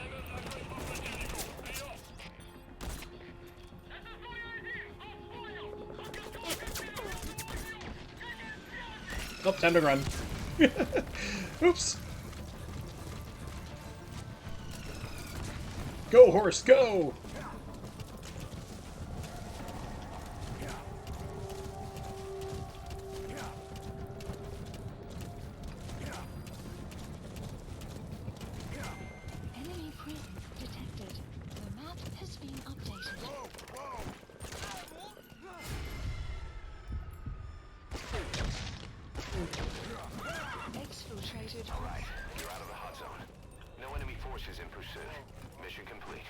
Oh, time to run. Oops. Go, horse, go! Enemy presence detected. The map has been updated. Exfiltrated. All right, you're out of the hot zone. No enemy forces in pursuit. Mission complete.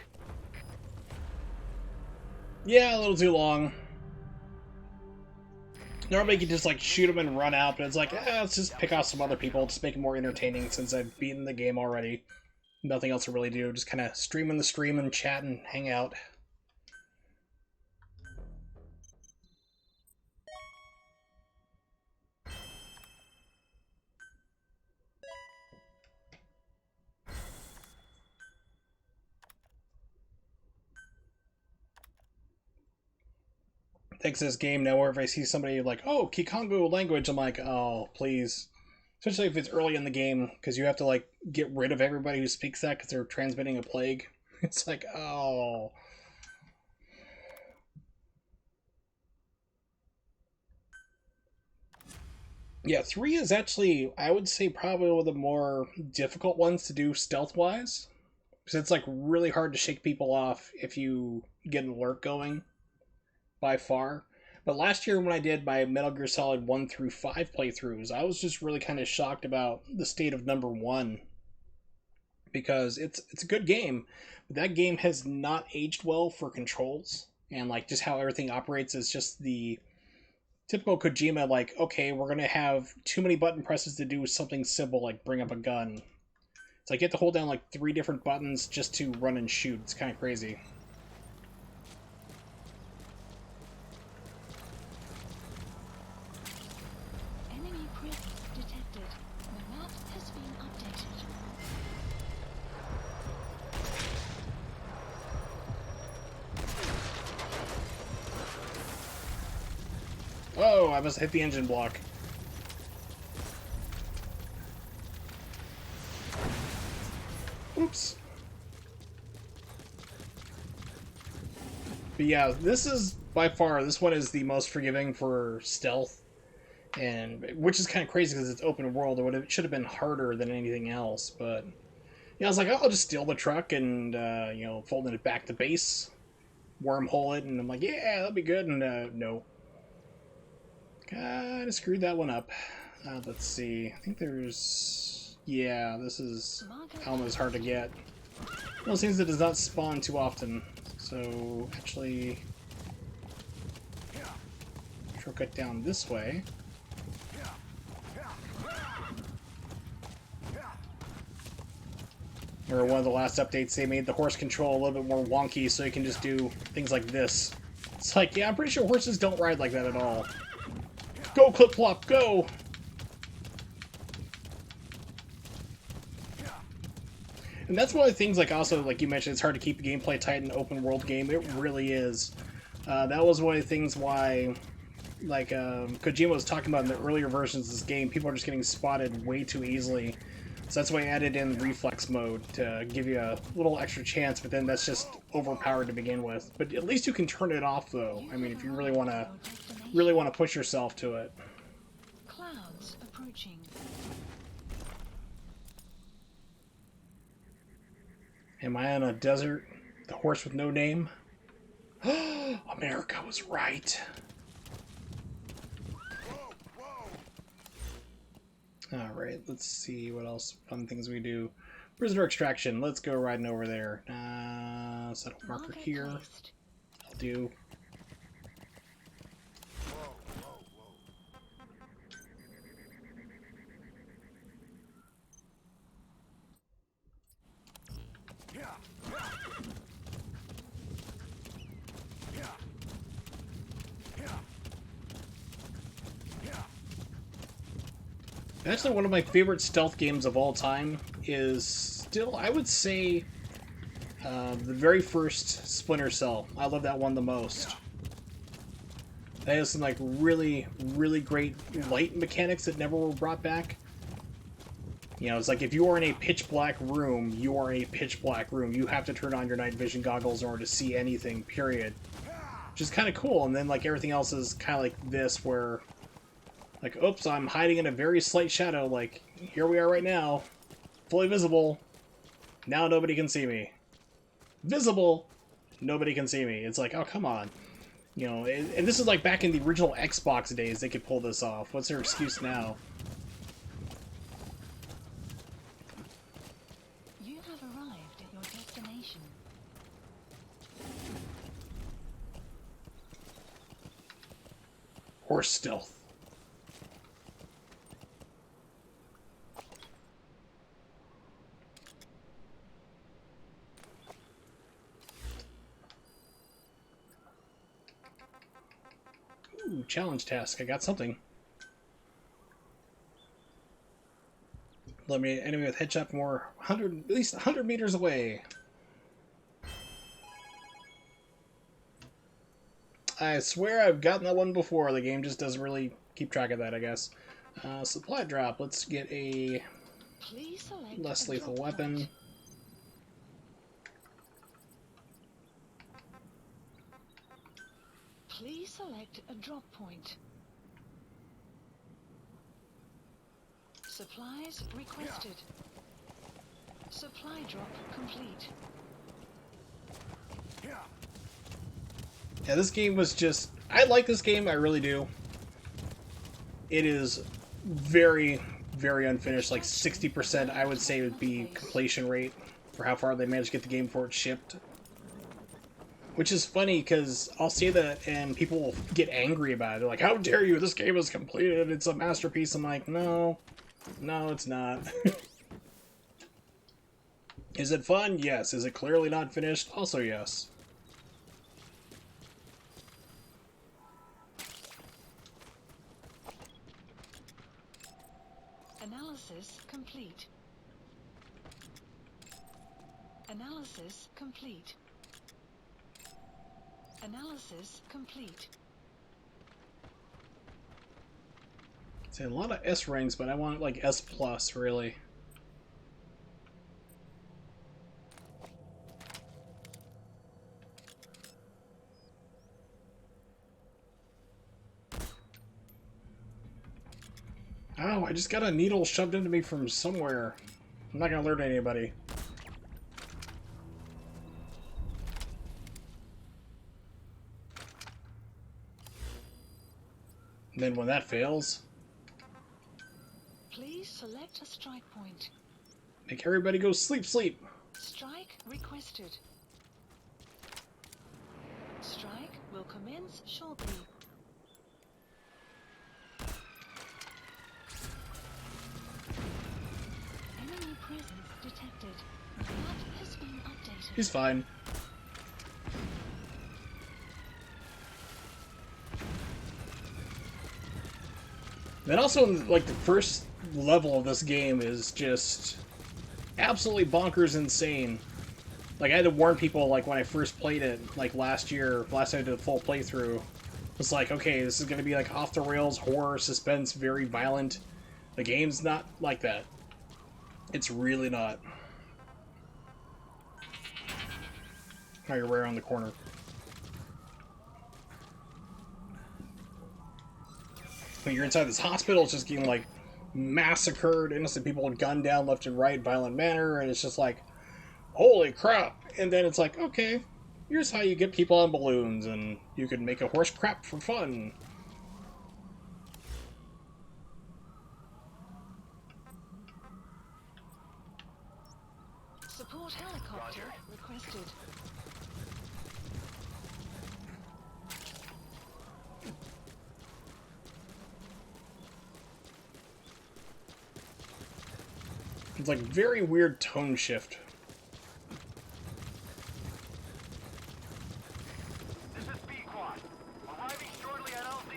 Yeah, a little too long. Normally you can just like shoot them and run out, but it's like, let's just pick off some other people, just make it more entertaining since I've beaten the game already. Nothing else to really do. Just kind of streaming the stream and chat and hang out. Thanks to this game now, where if I see somebody like, oh, Kikongo language, I'm like, oh, please. Especially if it's early in the game, because you have to like get rid of everybody who speaks that because they're transmitting a plague. It's like, oh. Yeah, 3 is actually, I would say, probably one of the more difficult ones to do stealth-wise. Because it's like really hard to shake people off if you get an alert going, by far. But last year when I did my Metal Gear Solid 1 through 5 playthroughs, I was just really kind of shocked about the state of number 1. Because it's a good game, but that game has not aged well for controls. And like just how everything operates is just the typical Kojima, like, okay, we're going to have too many button presses to do something simple like bring up a gun. It's like you have to hold down like 3 different buttons just to run and shoot. It's kind of crazy. Enemy presence detected. The map has been updated. Oh, I must hit the engine block. Oops. But yeah, this is by far, this one is the most forgiving for stealth, and which is kind of crazy because it's open world. It should have been harder than anything else. But yeah, I was like, oh, I'll just steal the truck and folding it back to base, wormhole it, and I'm like, yeah, that'll be good. And no, kind of screwed that one up. Let's see. I think there's, yeah, this is almost hard to get. One of those things that does not spawn too often. So actually, shortcut down this way. Or one of the last updates, they made the horse control a little bit more wonky, so you can just do things like this. It's like, yeah, I'm pretty sure horses don't ride like that at all. Go, Clip Plop, go! And that's one of the things, like, also, like you mentioned, it's hard to keep the gameplay tight in an open world game. It really is. That was one of the things why, like, Kojima was talking about in the earlier versions of this game, people are just getting spotted way too easily. So that's why I added in reflex mode to give you a little extra chance, but then that's just overpowered to begin with. But at least you can turn it off, though. I mean, if you really want to push yourself to it. Clouds approaching. Am I on a desert? The horse with no name? America was right. Alright, let's see what else fun things we do. Prisoner extraction. Let's go riding over there. Set a marker here. I'll do. Actually, one of my favorite stealth games of all time is still, I would say, the very first Splinter Cell. I love that one the most. That has some like really, really great light mechanics that never were brought back. You know, it's like if you are in a pitch black room, you are in a pitch black room. You have to turn on your night vision goggles in order to see anything, period. Which is kind of cool, and then like everything else is kind of like this, where like, oops, I'm hiding in a very slight shadow, like, here we are right now. Fully visible. Now nobody can see me. Visible. Nobody can see me. It's like, oh, come on. You know, and this is like back in the original Xbox days, they could pull this off. What's their excuse now? You have arrived at your destination. Horse stealth. Ooh, challenge task. I got something. Eliminate enemy with headshot from more 100, at least 100 meters away. I swear I've gotten that one before. The game just doesn't really keep track of that, I guess. Supply drop. Let's get a less lethal weapon. Please select a drop point. Supplies requested. Supply drop complete. Yeah, this game was just... I like this game, I really do. It is very, very unfinished. Like 60%, I would say, would be completion rate for how far they managed to get the game before it shipped. Which is funny, because I'll say that and people will get angry about it. They're like, how dare you, this game is completed, it's a masterpiece. I'm like, no, it's not. Is it fun? Yes. Is it clearly not finished? Also yes. Analysis complete. Analysis complete. Analysis complete. It's a lot of S rings, but I want like S plus, really. Oh, I just got a needle shoved into me from somewhere. I'm not gonna alert anybody. And then when that fails, Please select a strike point. make everybody go sleep, sleep. Strike requested. Strike will commence shortly. Enemy presence detected. The map has been updated. He's fine. Then also, like, the first level of this game is just absolutely bonkers insane. Like, I had to warn people, like, when I first played it, like, last time I did a full playthrough. It's like, okay, this is gonna be, like, off-the-rails, horror, suspense, very violent. The game's not like that. It's really not. Oh, you're right around the corner. When you're inside this hospital, it's just getting, like, massacred, innocent people gunned down left and right, violent manner, and it's just like, holy crap! And then it's like, okay, here's how you get people on balloons, and you can make a horse crap for fun. Support helicopter requested. It's like very weird tone shift. This is B-Quad. Arriving shortly at LZ.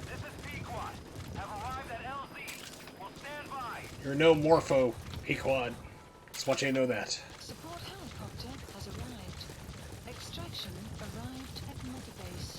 This is B-Quad. Have arrived at LZ. Will stand by. You're no morpho, Pequod. Just want you to know that. Support helicopter has arrived. Extraction arrived at Mother Base.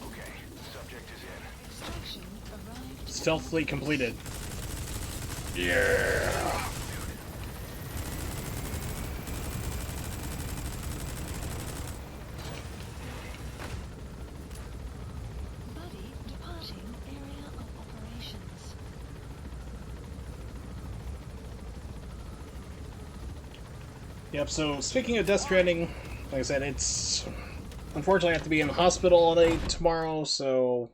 Okay, subject is in. Extraction arrived. Stealthily completed. Yeah! Buddy departing area of operations. Yep, so speaking of Death Stranding, like I said, it's... Unfortunately, I have to be in the hospital all day tomorrow, so...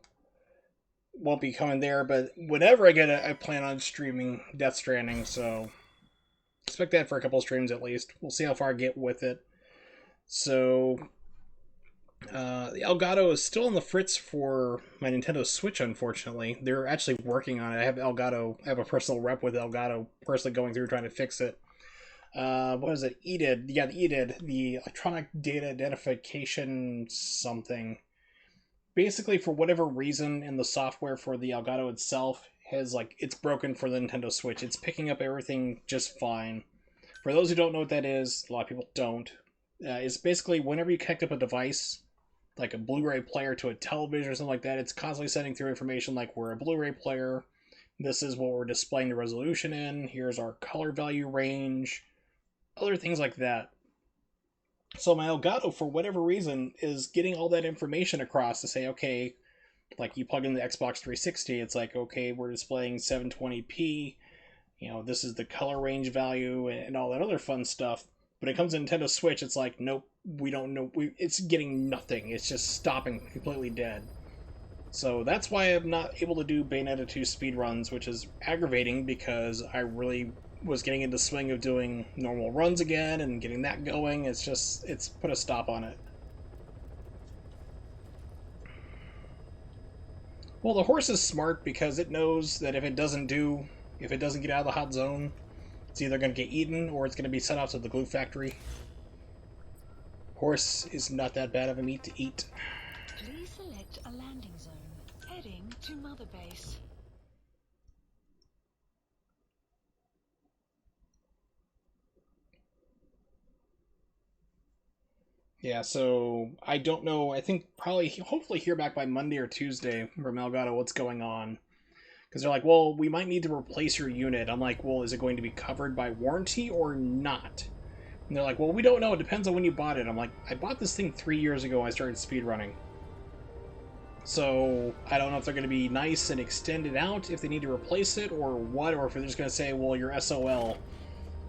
Won't be coming there, but whenever I get it, I plan on streaming Death Stranding, so... expect that for a couple streams at least. We'll see how far I get with it. So, the Elgato is still on the fritz for my Nintendo Switch, unfortunately. They're actually working on it. I have a personal rep with Elgato, personally going through trying to fix it. What is it? EDID. Yeah, the EDID, the Electronic Data Identification something. Basically, for whatever reason in the software for the Elgato itself, has it's broken for the Nintendo Switch. It's picking up everything just fine. For those who don't know what that is, a lot of people don't. It's basically whenever you connect up a device, like a Blu-ray player to a television or something like that, it's constantly sending through information like we're a Blu-ray player, this is what we're displaying the resolution in, here's our color value range, other things like that. So my Elgato, for whatever reason, is getting all that information across to say, okay, like you plug in the Xbox 360, it's like, okay, we're displaying 720p, this is the color range value and all that other fun stuff. When it comes to Nintendo Switch, it's like, nope, we don't know. It's getting nothing. It's just stopping completely dead. So that's why I'm not able to do Bayonetta 2 speedruns, which is aggravating because I really was getting into the swing of doing normal runs again and getting that going. It's put a stop on it. Well, the horse is smart because it knows that if it doesn't get out of the hot zone, it's either going to get eaten or it's going to be sent off to the glue factory. Horse is not that bad of a meat to eat. Please select a landing zone. Heading to Mother Base. Yeah, so I don't know. I think hopefully hear back by Monday or Tuesday from Elgato what's going on. Because they're like, well, we might need to replace your unit. I'm like, well, is it going to be covered by warranty or not? And they're like, well, we don't know. It depends on when you bought it. I'm like, I bought this thing 3 years ago when I started speedrunning. So I don't know if they're going to be nice and extend it out if they need to replace it or what, or if they're just going to say, well, you're SOL.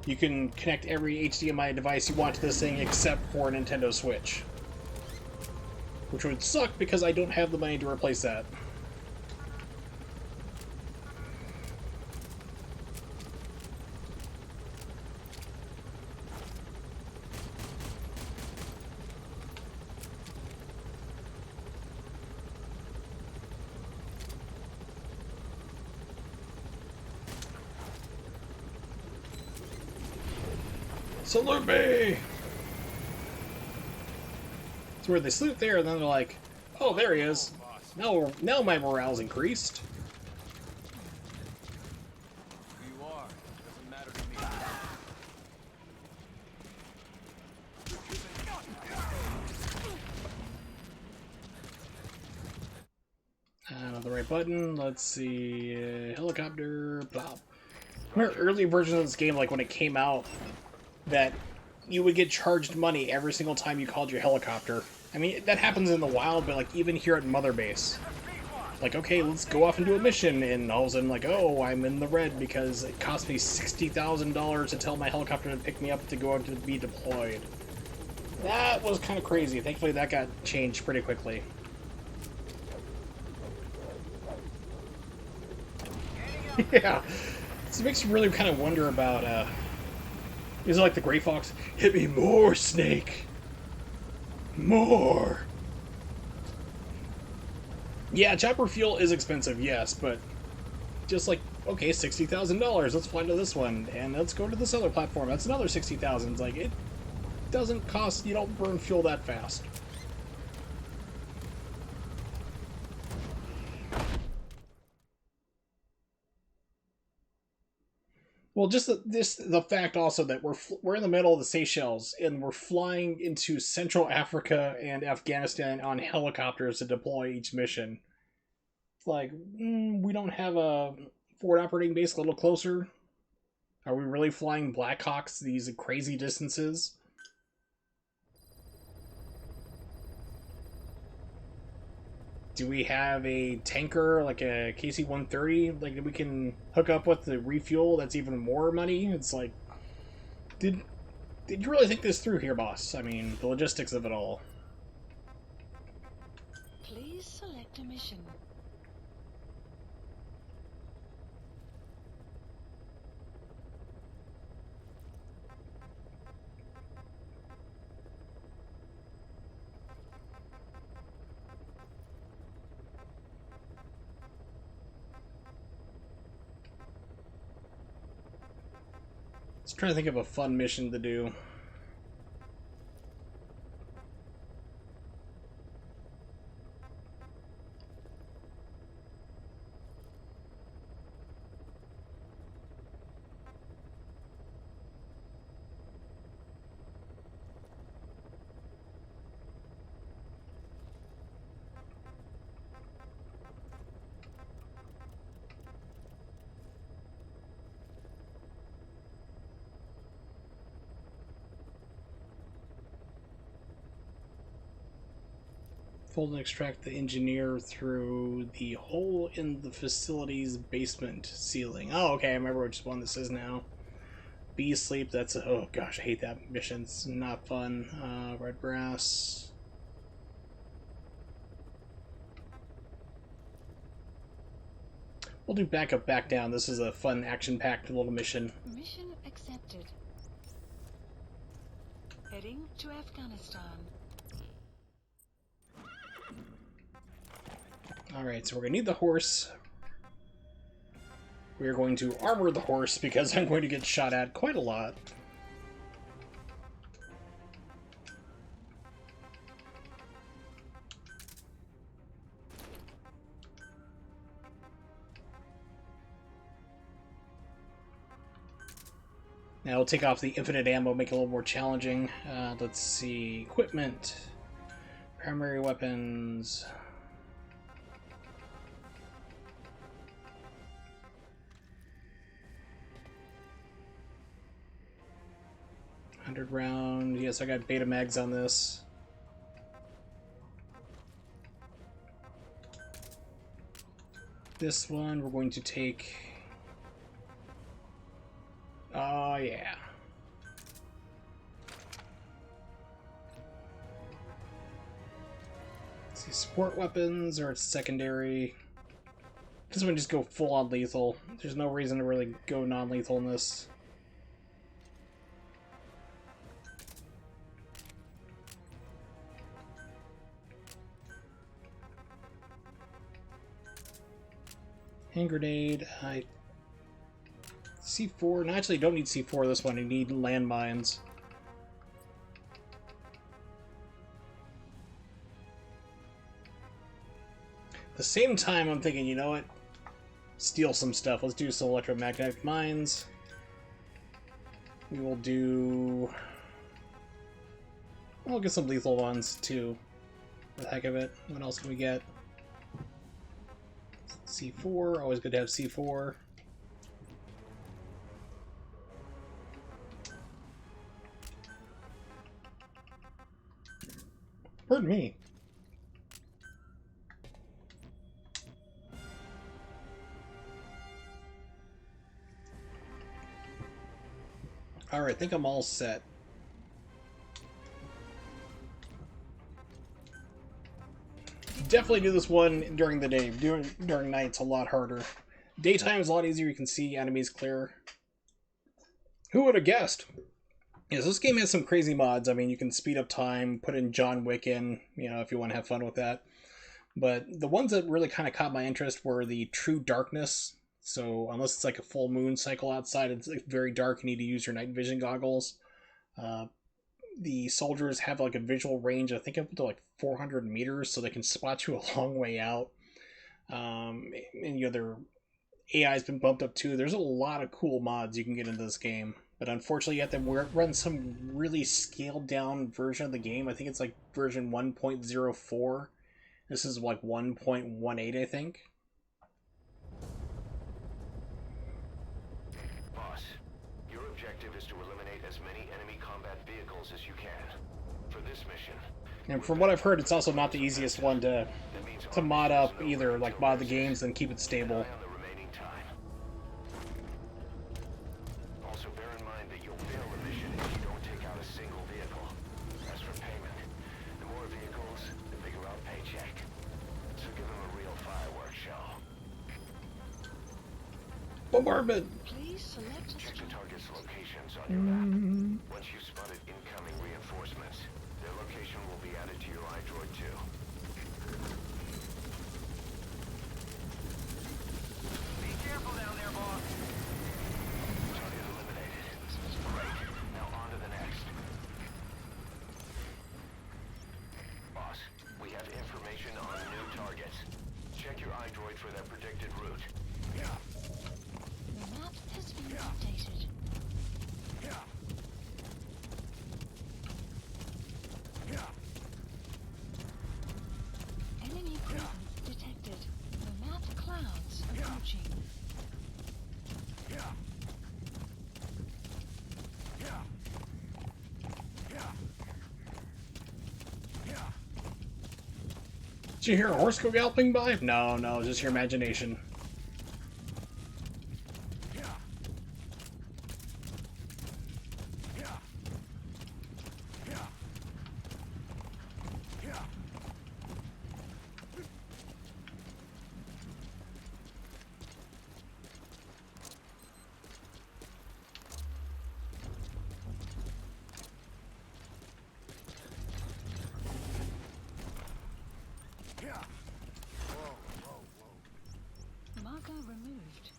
You can connect every HDMI device you want to this thing except for a Nintendo Switch. Which would suck because I don't have the money to replace that. Salute me! It's where they salute there, and then they're like, oh, there he is. Now my morale's increased. Who you are doesn't matter to me. The right button. Let's see. Helicopter. Blah. Remember early versions of this game, like when it came out, that you would get charged money every single time you called your helicopter. I mean, that happens in the wild, but like even here at Mother Base. Like, okay, let's go off and do a mission, and all of a sudden, like, oh, I'm in the red because it cost me $60,000 to tell my helicopter to pick me up to go out to be deployed. That was kind of crazy. Thankfully, that got changed pretty quickly. Yeah. So it makes you really kind of wonder about, is it like the Gray Fox? Hit me more, Snake! More! Yeah, chopper fuel is expensive, yes, but just like, okay, $60,000, let's fly to this one, and let's go to this other platform, that's another $60,000. It's like, it doesn't cost, you don't burn fuel that fast. Well, just the fact also that we're in the middle of the Seychelles and we're flying into Central Africa and Afghanistan on helicopters to deploy each mission. It's like, we don't have a forward operating base a little closer? Are we really flying Blackhawks these crazy distances? Do we have a tanker, like a KC-130, like that we can hook up with the refuel that's even more money? It's like, did you really think this through here, boss? I mean, the logistics of it all. Please select a mission. Let's try to think of a fun mission to do. Fold and extract the engineer through the hole in the facility's basement ceiling. Oh, okay, I remember which one this is now. Bee sleep, that's a, oh gosh, I hate that mission. It's not fun. Red brass. We'll do back up, back down. This is a fun, action-packed little mission. Mission accepted. Heading to Afghanistan. Alright, so we're going to need the horse. We are going to armor the horse because I'm going to get shot at quite a lot. Now we'll take off the infinite ammo, make it a little more challenging. Let's see, equipment, primary weapons. $100 yes, I got beta mags on this. This one we're going to take. Oh yeah. Let's see, support weapons or it's secondary. This one just go full on lethal. There's no reason to really go non-lethal in this. Hand grenade, C4, no, actually don't need C4 this one, I need landmines. At the same time, I'm thinking, you know what? Steal some stuff. Let's do some electromagnetic mines. We will do... I'll get some lethal ones, too. For the heck of it. What else can we get? C4, always good to have C4. Pardon me. Alright, I think I'm all set. Definitely do this one during the day. During night, it's a lot harder. Daytime is a lot easier. You can see enemies clear. Who would have guessed? Yes, this game has some crazy mods. I mean, you can speed up time, put in John Wick in, you know, if you want to have fun with that. But the ones that really kind of caught my interest were the true darkness. So unless it's like a full moon cycle outside, it's like very dark. You need to use your night vision goggles. The soldiers have like a visual range, I think up to like 400 meters, so they can spot you a long way out. And you know, their AI's been bumped up too. There's a lot of cool mods you can get into this game, but unfortunately you have to run some really scaled down version of the game. I think it's like version 1.04. This is like 1.18, I think. Your objective is to eliminate as many enemy combat vehicles as you can. For this mission, and from what I've heard, it's also not the easiest one to mod up either, like mod the games and keep it stable. on the remaining time. Also bear in mind that you'll fail the mission if you don't take out a single vehicle. As for payment, the more vehicles, the bigger our paycheck. So give them a real fireworks show. Bombardment! Please select a Check the strike. target's locations on your map. Once you've spotted incoming reinforcements, their location will be added to your iDroid too. Be careful down there, boss. Target eliminated. avoid for their predicted route. The map has been updated. Enemy presence detected. The map clouds approaching. Did you hear a horse go galloping by? No, no, just your imagination. Marker removed.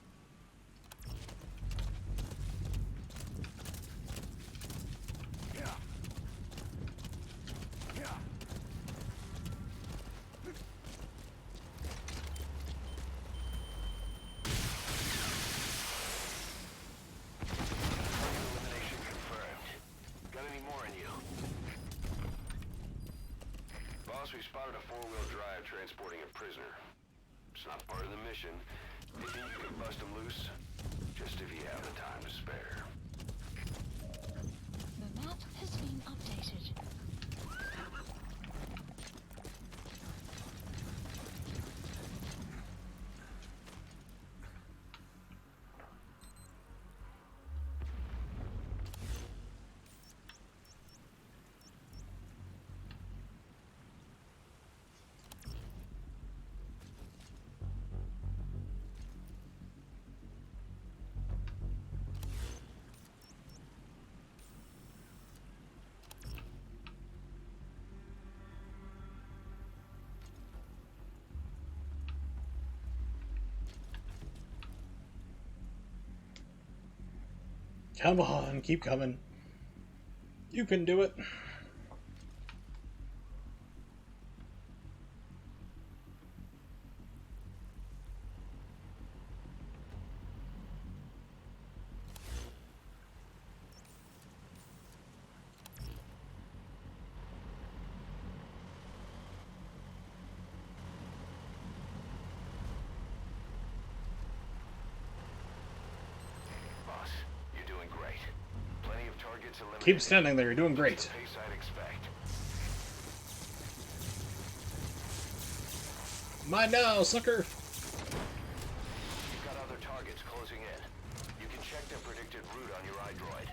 Elimination confirmed. Got any more in you? Boss, we spotted a four-wheel drive transporting a prisoner. It's not part of the mission. You think you can bust him loose? Just if you have the time to spare. The map has been updated. Come on, keep coming. You can do it. Boss, you're doing great. Plenty of targets eliminated. Keep standing there, you're doing great. Pace I'd expect. Mine now, sucker! You've got other targets closing in. You can check their predicted route on your iDroid.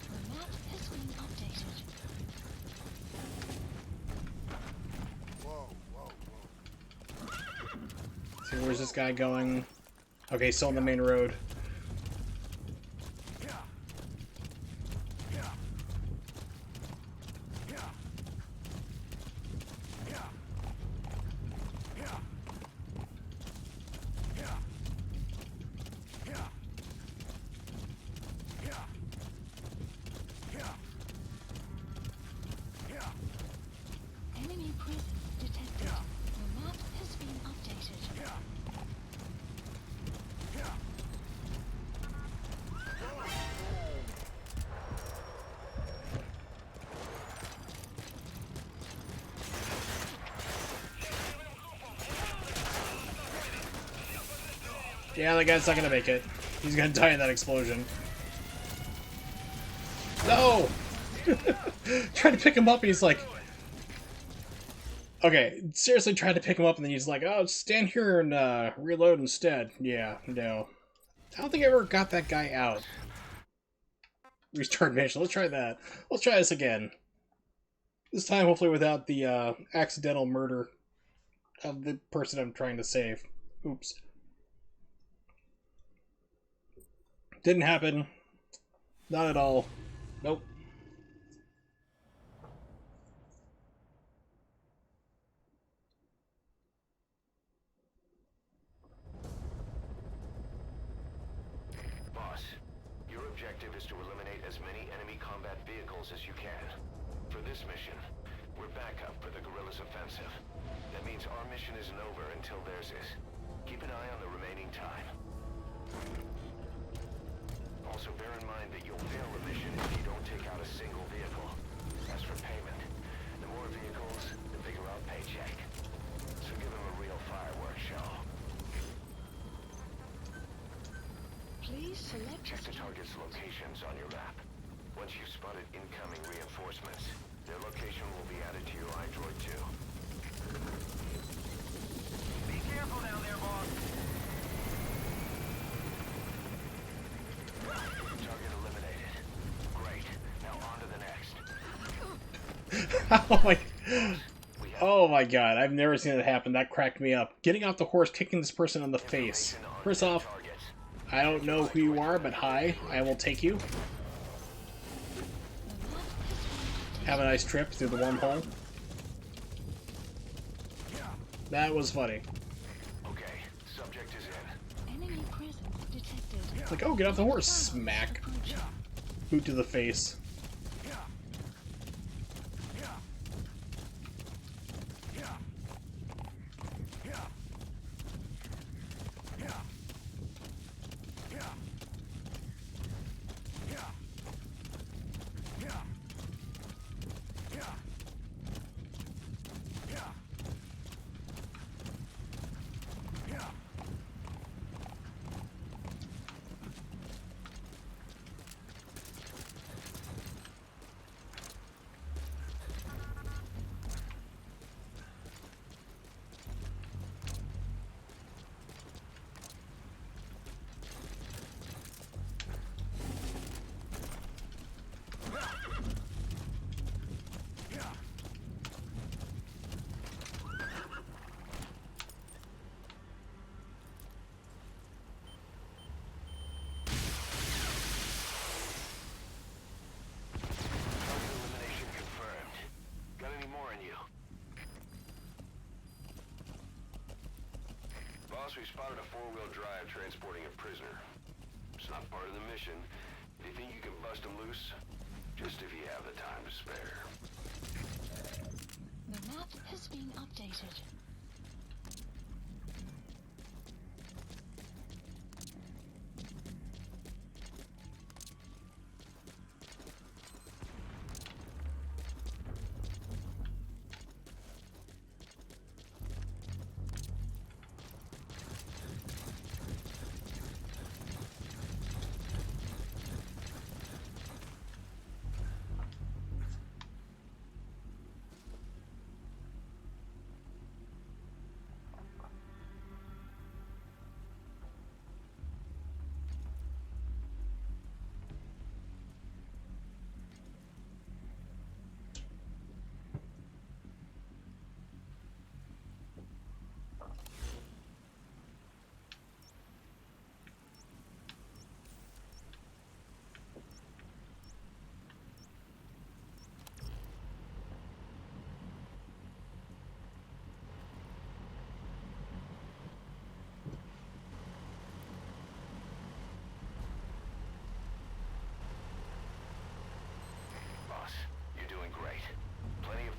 The map has been updated. Whoa, whoa, whoa. See, where's this guy going? Okay, still on the main road. Enemy presence detected. The map has been updated. Yeah, that guy's not gonna make it. He's gonna die in that explosion. No! Trying to pick him up, he's like... Okay, seriously tried to pick him up, and then he's like, oh, stand here and reload instead. Yeah, no. I don't think I ever got that guy out. Restart mission. Let's try that. Let's try this again. This time, hopefully without the accidental murder of the person I'm trying to save. Oops. Didn't happen. Not at all. Nope. Boss, your objective is to eliminate as many enemy combat vehicles as you can. For this mission, We're backup for the guerrillas' offensive. That means our mission isn't over until theirs is. Keep an eye on the remaining time. Also bear in mind that you'll fail the mission if you don't take out a single vehicle. As for payment, the more vehicles, the bigger our paycheck. So give them a real fireworks show. Please select Check the target's locations on your map. Once you've spotted incoming reinforcements, their location will be added to your iDroid too. Be careful down there, boss. Target eliminated. Great. Now on to the next. Oh my god, I've never seen it happen. That cracked me up. Getting off the horse, kicking this person in the face. First off, I don't know who you are, but hi, I will take you. Have a nice trip through the wormhole. That was funny. Okay, subject is in. enemy presence detected. Like, oh, get off the horse. Smack. Boot to the face. We spotted a four-wheel drive transporting a prisoner. It's not part of the mission. If you think you can bust them loose, just if you have the time to spare. The map has been updated.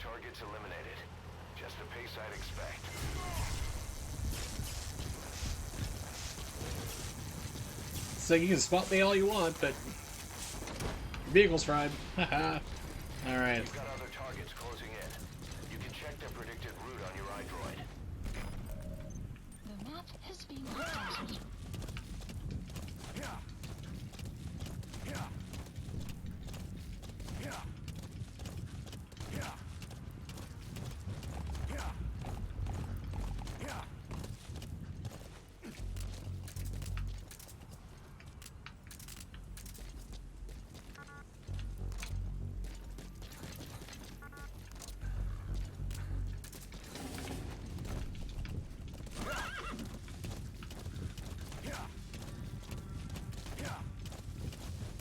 Targets eliminated. Just the pace I'd expect. So you can spot me all you want, but vehicle's fried. Haha. Alright. You've got other targets closing in. You can check their predicted route on your iDroid. The map has been updated.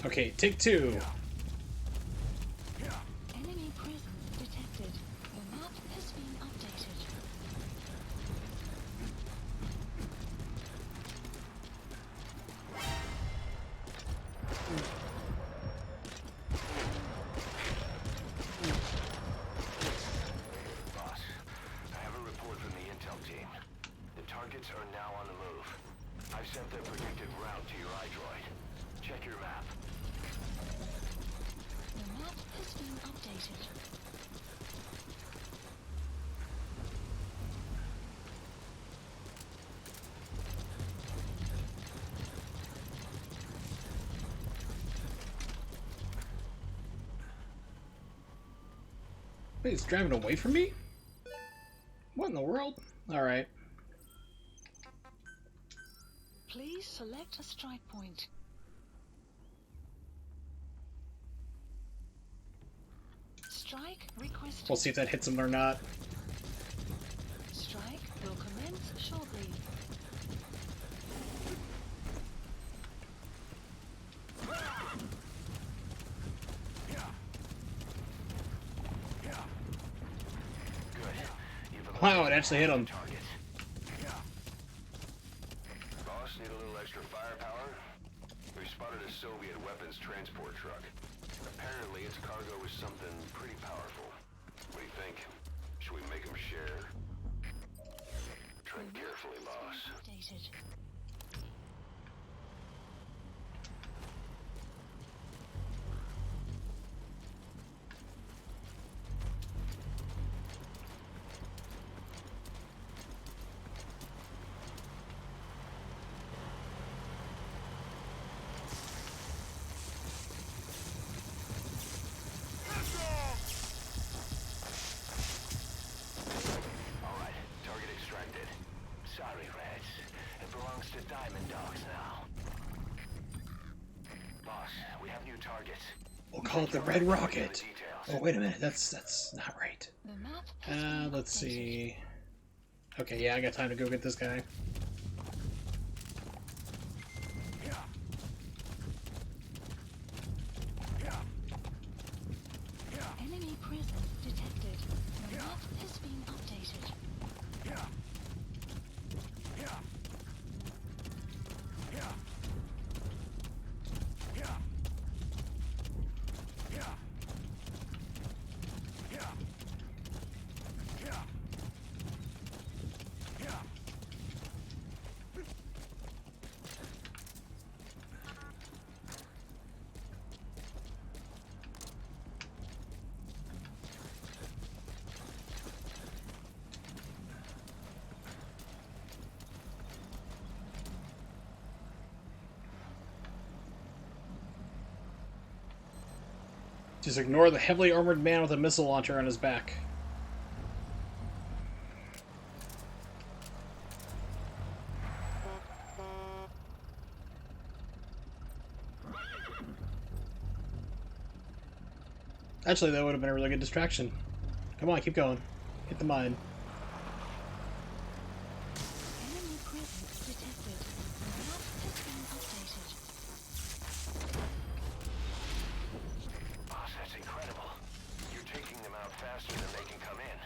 Okay, take two. Enemy presence detected. The map has been updated. Wait, it's driving away from me? What in the world? Alright. Please select a strike point. Strike requested. We'll see if that hits him or not. Strike will commence shortly. Wow, it actually hit him. Boss, need a little extra firepower? We spotted a Soviet weapons transport truck. Apparently its cargo is something pretty powerful. What do you think? Should we make them share? Tread carefully, boss. Updated. Alright, target extracted. Sorry, Reds. It belongs to Diamond Dogs now. Boss, we have new targets. We'll call it the Red Rocket. Oh, wait a minute. That's not right. The map has been Let's updated. see. Okay, yeah, I got time to go get this guy. Enemy presence detected. The map has been updated. Just ignore the heavily armored man with a missile launcher on his back. Actually, that would have been a really good distraction. Come on, keep going. Hit the mine. Enemy presence detected. The map has been updated. Boss, that's incredible. You're taking them out faster than they can come in.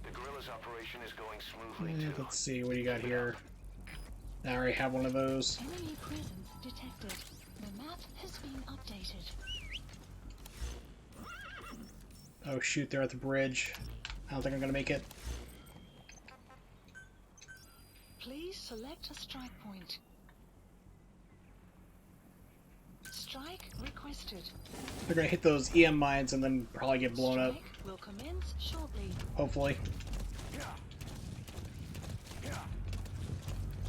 The guerrillas operation is going smoothly, too. Let's see, what do you got here? I already have one of those. Enemy presence detected. The map has been updated. Oh shoot, they're at the bridge. I don't think I'm gonna make it. Please select a strike point. Strike requested. They're gonna hit those EM mines and then probably get blown up. Strike will commence shortly. Hopefully.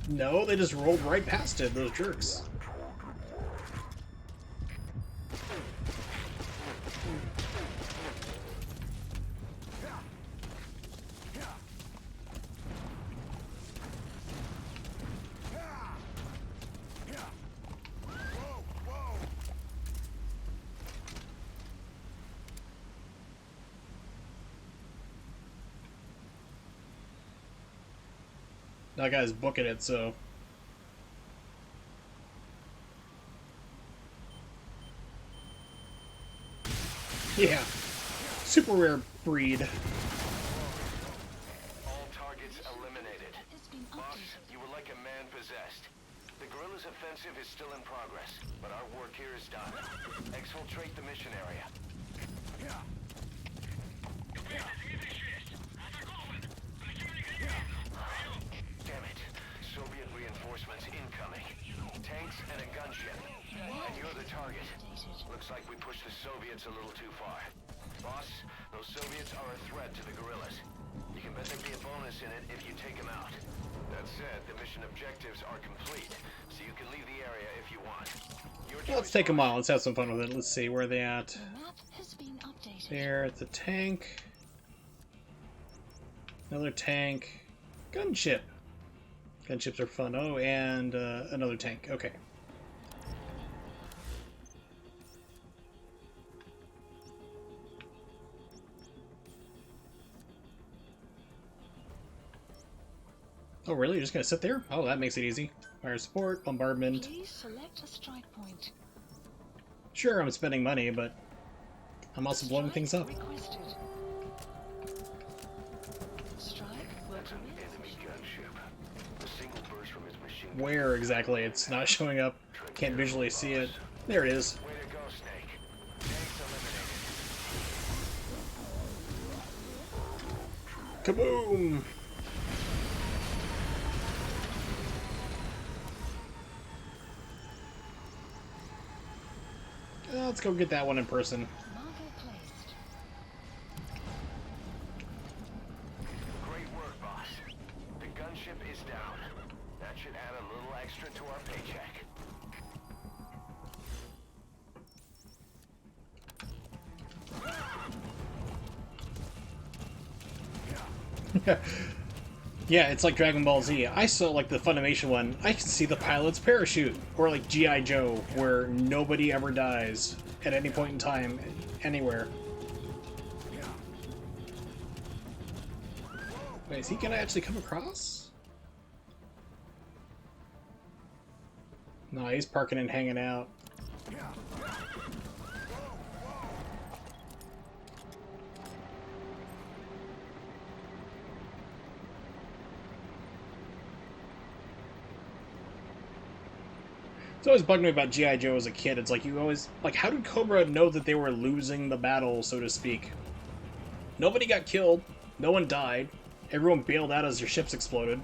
No, they just rolled right past it, those jerks. That guy's booking it, so... Yeah. Super rare breed. All targets eliminated. Has been Boss, updated. you were like a man possessed. The guerrillas' offensive is still in progress, but our work here is done. Exfiltrate the mission area. Damn it. Soviet reinforcements incoming. Tanks and a gunship. And you're the target. Updated. Looks like we pushed the Soviets a little too far. Boss, those Soviets are a threat to the guerrillas. You can bet there'd be a bonus in it if you take them out. That said, the mission objectives are complete, so you can leave the area if you want. Your Well, let's choice, take them boss. out. Let's have some fun with it. Let's see, where are they at? The map has been updated. There at the tank. Another tank. Gunship. Gunships are fun. Oh, and another tank. Okay. Oh, really? You're just gonna sit there? Oh, that makes it easy. Fire support, bombardment. Please select a strike point. Sure, I'm spending money, but I'm also blowing things up. Requested. Strike will commence. Enemy gunship. A single burst from his machine gun. Where exactly? It's not showing up. Can't visually see it. There it is. Way to go, Snake. Tanks eliminated. Kaboom! Let's go get that one in person. Marker placed. Great work, boss. The gunship is down. That should add a little extra to our paycheck. Yeah, it's like Dragon Ball Z. I saw like the Funimation one. I can see the pilot's parachute, or like G.I. Joe, where nobody ever dies at any point in time, anywhere. Wait, is he gonna actually come across? No, he's parking and hanging out. It's always bugged me about G.I. Joe as a kid. It's like you always... Like, how did Cobra know that they were losing the battle, so to speak? Nobody got killed. No one died. Everyone bailed out as their ships exploded.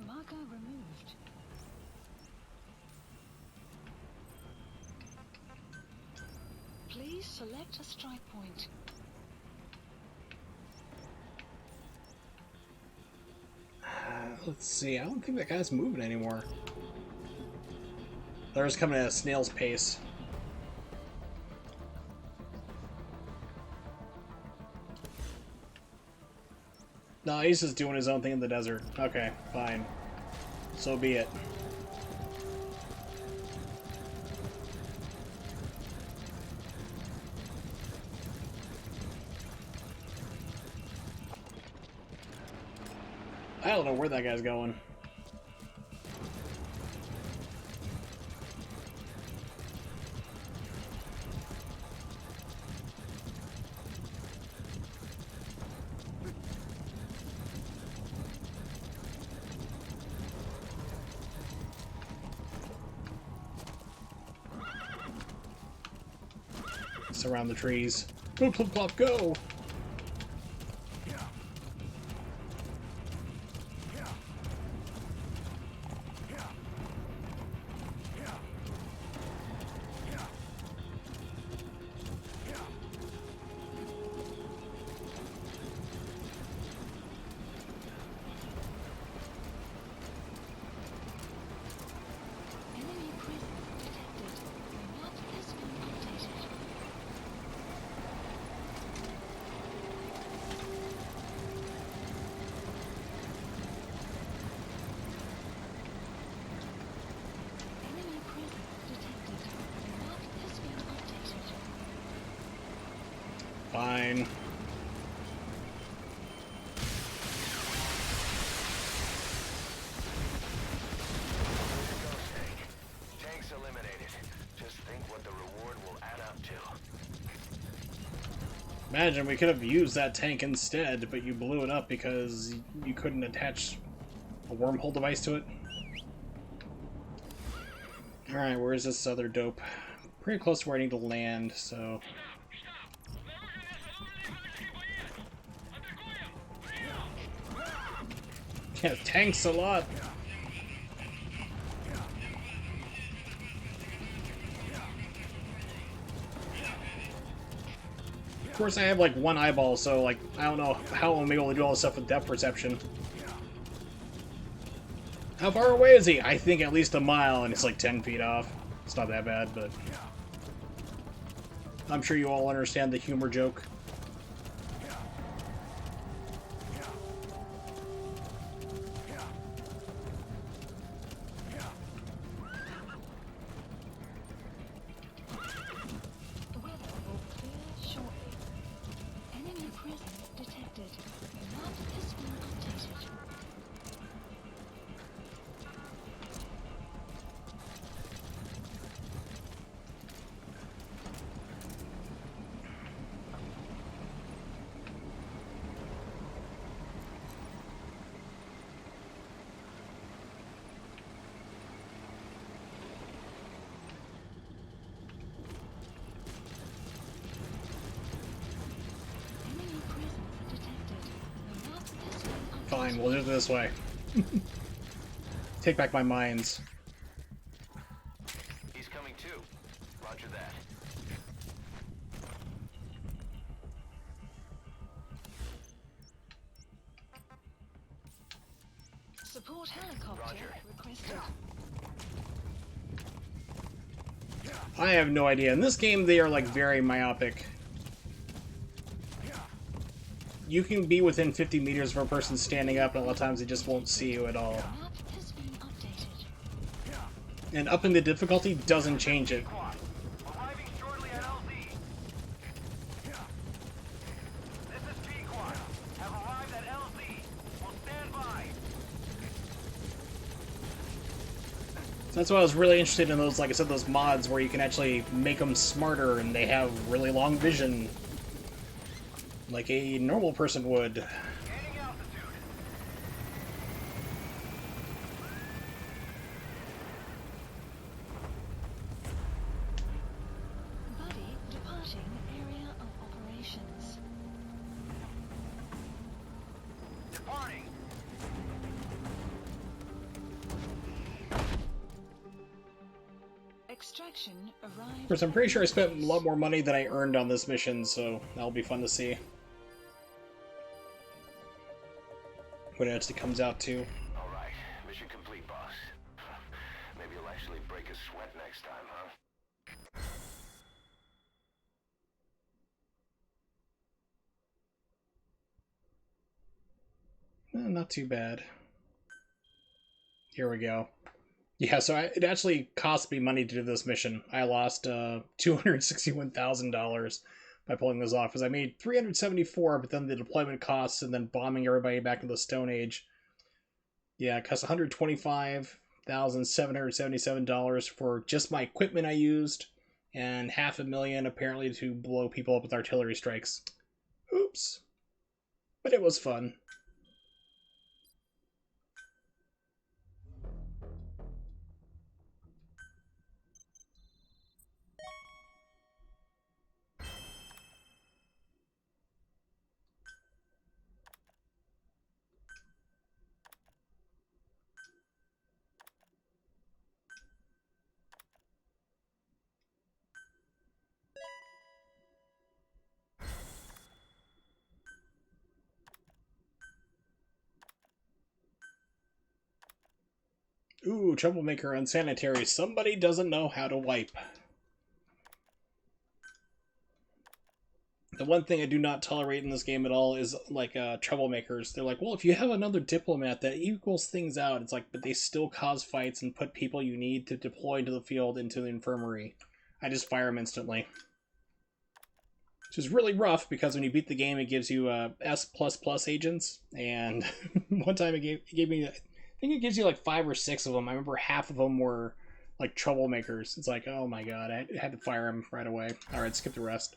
Marker removed. Please select a strike point. Let's see. I don't think that guy's moving anymore. They're just coming at a snail's pace. No, he's just doing his own thing in the desert. Okay, fine. So be it. I don't know where that guy's going. Surround the trees. Go, Clip Clop, go! Enemy presence detected. The map has been updated. Enemy presence detected. The map has been updated. Fine. Tanks eliminated. Just think what the reward will add up to. Imagine we could have used that tank instead, but you blew it up because you couldn't attach a wormhole device to it. Alright, where is this other dope? Pretty close to where I need to land, so... Yeah, tanks a lot! Of course, I have like one eyeball, so like I don't know how I'm able to do all this stuff with depth perception. How far away is he? I think at least a mile, and it's like 10 feet off. It's not that bad, but I'm sure you all understand the humor joke. Fine, we'll do it this way. Take back my mines. He's coming too. Roger that. Support helicopter requested. I have no idea. In this game, they are like very myopic. You can be within 50 meters of a person standing up, and a lot of times they just won't see you at all. Map has been updated. And upping the difficulty doesn't change it. Arriving shortly at LZ. This is Pequod. Have arrived at LZ. Will stand by. So that's why I was really interested in those, like I said, those mods where you can actually make them smarter and they have really long vision. Like a normal person would. Gaining altitude. Buddy departing area of operations. Departing. Extraction arrived. Of course, I'm pretty sure I spent a lot more money than I earned on this mission, so that'll be fun to see what it actually comes out to. All right, mission complete, boss. Maybe you'll actually break a sweat next time, huh? Not too bad. Here we go. Yeah, so it actually cost me money to do this mission. I lost $261,000 by pulling this off, because I made $374, but then the deployment costs and then bombing everybody back into the Stone Age. Yeah, it cost $125,777 for just my equipment I used, and $500,000 apparently to blow people up with artillery strikes. Oops. But it was fun. Ooh, troublemaker unsanitary. Somebody doesn't know how to wipe. The one thing I do not tolerate in this game at all is, like, troublemakers. They're like, well, if you have another diplomat, that equals things out. It's like, but they still cause fights and put people you need to deploy into the field into the infirmary. I just fire them instantly. Which is really rough, because when you beat the game, it gives you S++ agents, and one time it gave me... I think it gives you like 5 or 6 of them. I remember half of them were like troublemakers. It's like, oh my god, I had to fire them right away. Alright, skip the rest.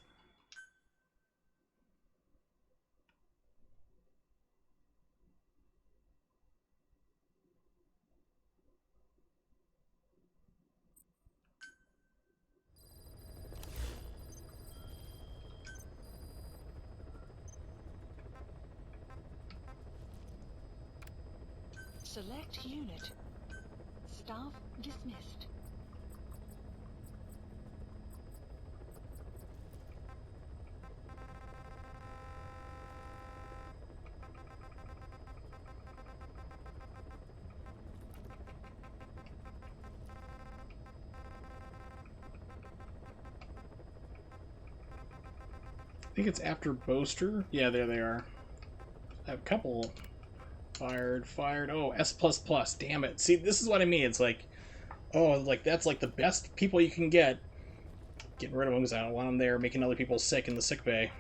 Select unit. Staff dismissed. think it's after Boaster. Yeah, there they are. I have a couple. Fired. Oh, S++. Damn it. See, this is what I mean. It's like, oh, like that's like the best people you can get. Getting rid of them because I don't want them there making other people sick in the sick bay.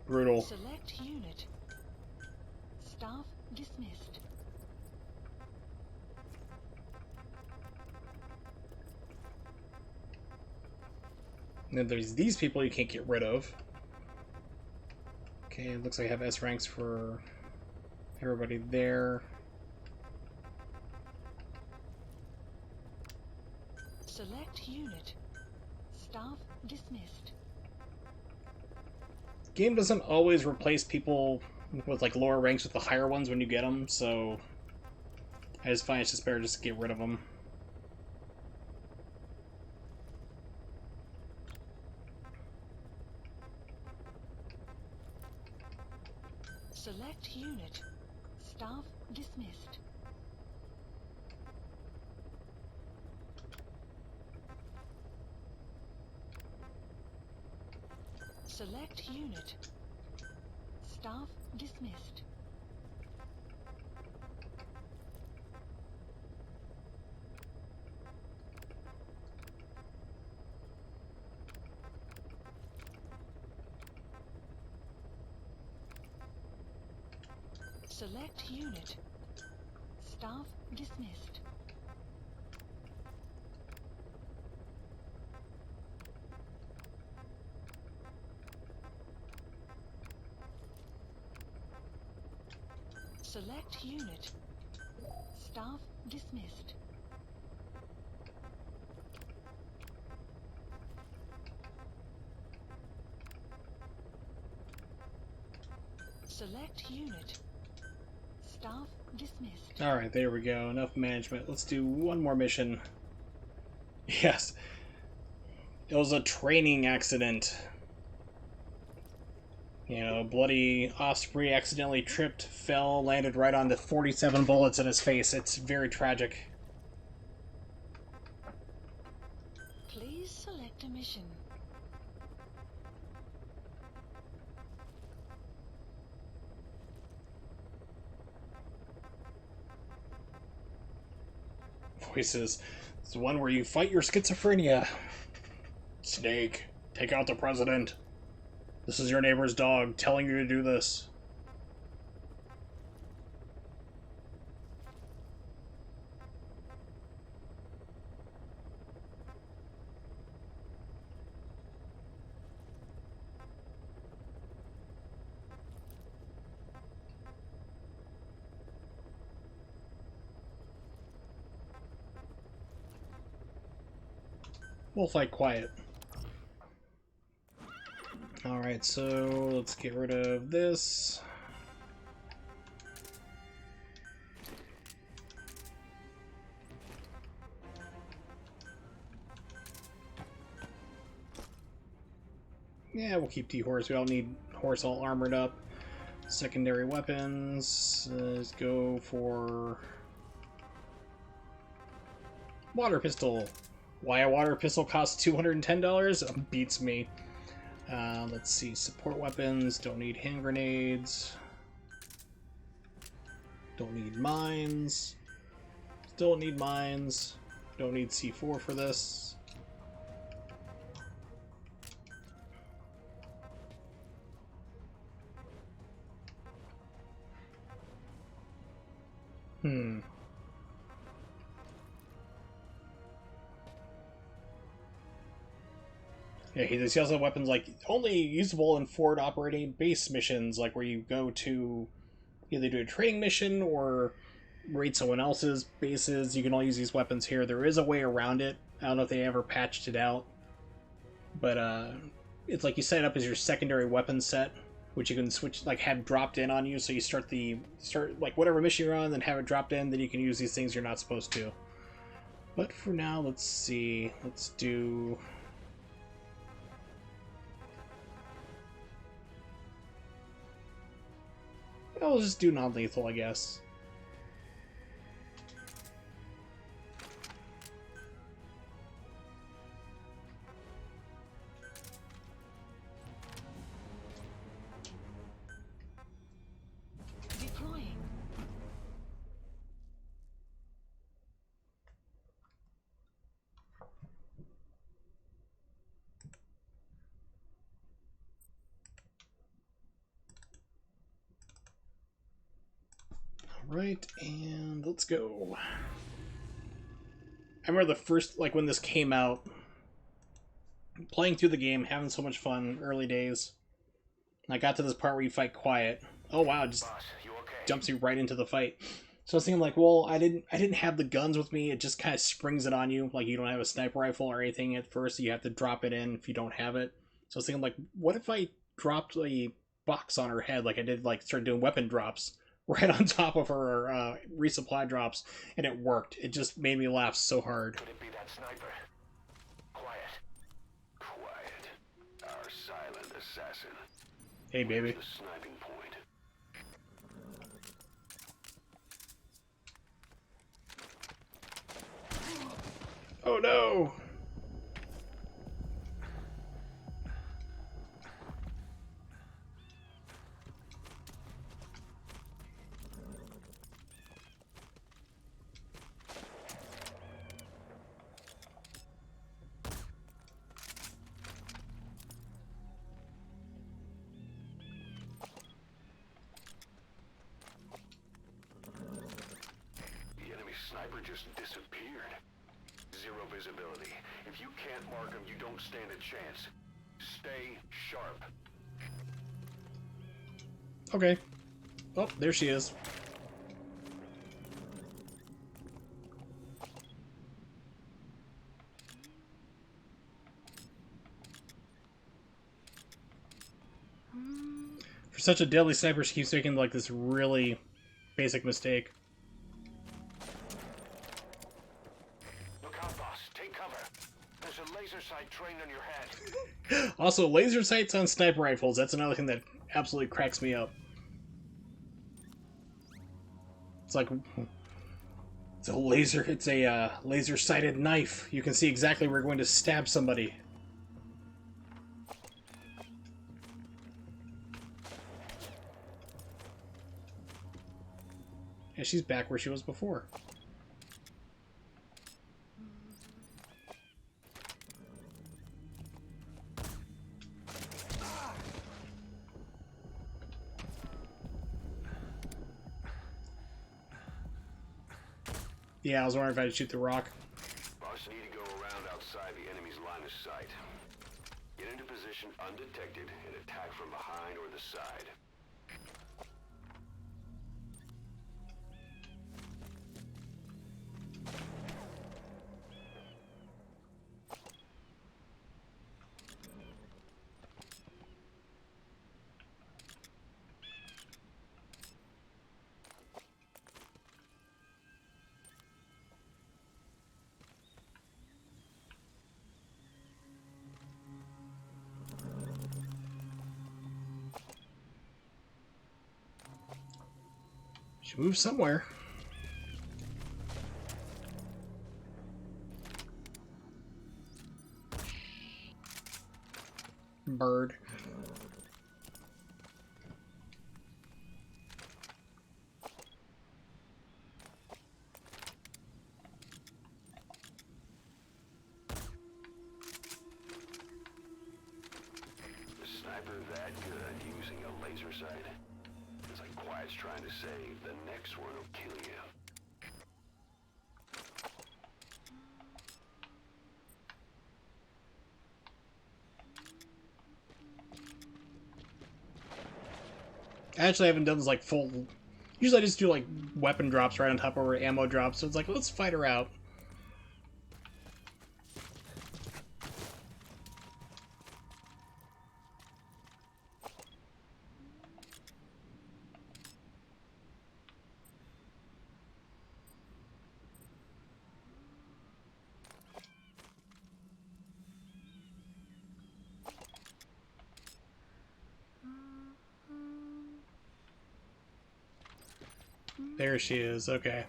Brutal. Select unit. Staff dismissed. And then there's these people you can't get rid of. Okay, it looks like I have S ranks for everybody there. Select unit. Staff dismissed. Game doesn't always replace people with like lower ranks with the higher ones when you get them, so I just find it's just better just to get rid of them. Select unit. Staff dismissed. Select unit. Staff dismissed. Select unit. Staff dismissed. Select unit. Staff dismissed. Select unit. Staff dismissed. Alright, there we go. Enough management. Let's do one more mission. Yes. It was a training accident. You know, bloody Osprey accidentally tripped, fell, landed right on the 47 bullets in his face. It's very tragic. Please select a mission. Voices. It's the one where you fight your schizophrenia. Snake, take out the president. This is your neighbor's dog telling you to do this. We'll fight quiet. Alright, so let's get rid of this. Yeah, we'll keep T-Horse. We don't need Horse all armored up. Secondary weapons. Let's go for water pistol. Why a water pistol costs $210? Beats me. Let's see, support weapons, don't need hand grenades, don't need mines, still need mines, don't need C4 for this. Yeah, he also have weapons like only usable in forward operating base missions, like where you go to either do a training mission or raid someone else's bases. You can only use these weapons here. There is a way around it. I don't know if they ever patched it out, but it's like you set it up as your secondary weapon set, which you can switch, like have dropped in on you. So you start like whatever mission you're on, then have it dropped in. Then you can use these things you're not supposed to. But for now, let's see. Let's do. I'll just do non-lethal, I guess. Right, and let's go. I remember the first, like, when this came out, playing through the game, having so much fun, early days. And I got to this part where you fight Quiet. Oh wow, it just Boss, you okay? jumps you right into the fight. So I was thinking, like, well, I didn't have the guns with me. It just kind of springs it on you, like you don't have a sniper rifle or anything at first. So you have to drop it in if you don't have it. So I was thinking, like, what if I dropped a box on her head, like I did, like started doing weapon drops right on top of her resupply drops, and it worked. It just made me laugh so hard. Could it be that sniper? Quiet. Quiet. Our silent assassin. Hey, baby. Where's the sniping point? Oh no! The enemy sniper just disappeared. Zero visibility. If you can't mark him, you don't stand a chance. Stay sharp. Okay. Oh, there she is. For such a deadly sniper, she keeps making, like, this really basic mistake. Look out, boss. Take cover. There's a laser sight trained on your head. Also, laser sights on sniper rifles. That's another thing that absolutely cracks me up. It's like, it's a laser-sighted knife. You can see exactly where you're going to stab somebody. And she's back where she was before. Yeah, I was wondering if I'd shoot the rock. Boss, you need to go around outside the enemy's line of sight. Get into position undetected and attack from behind or the side. She moved somewhere. Bird. The sniper that good using a laser sight? It's like Quiet's trying to say, the next one will kill you. Actually, I haven't done this, like, full... Usually I just do, like, weapon drops right on top of her ammo drops, so it's like, let's fight her out. There she is, okay.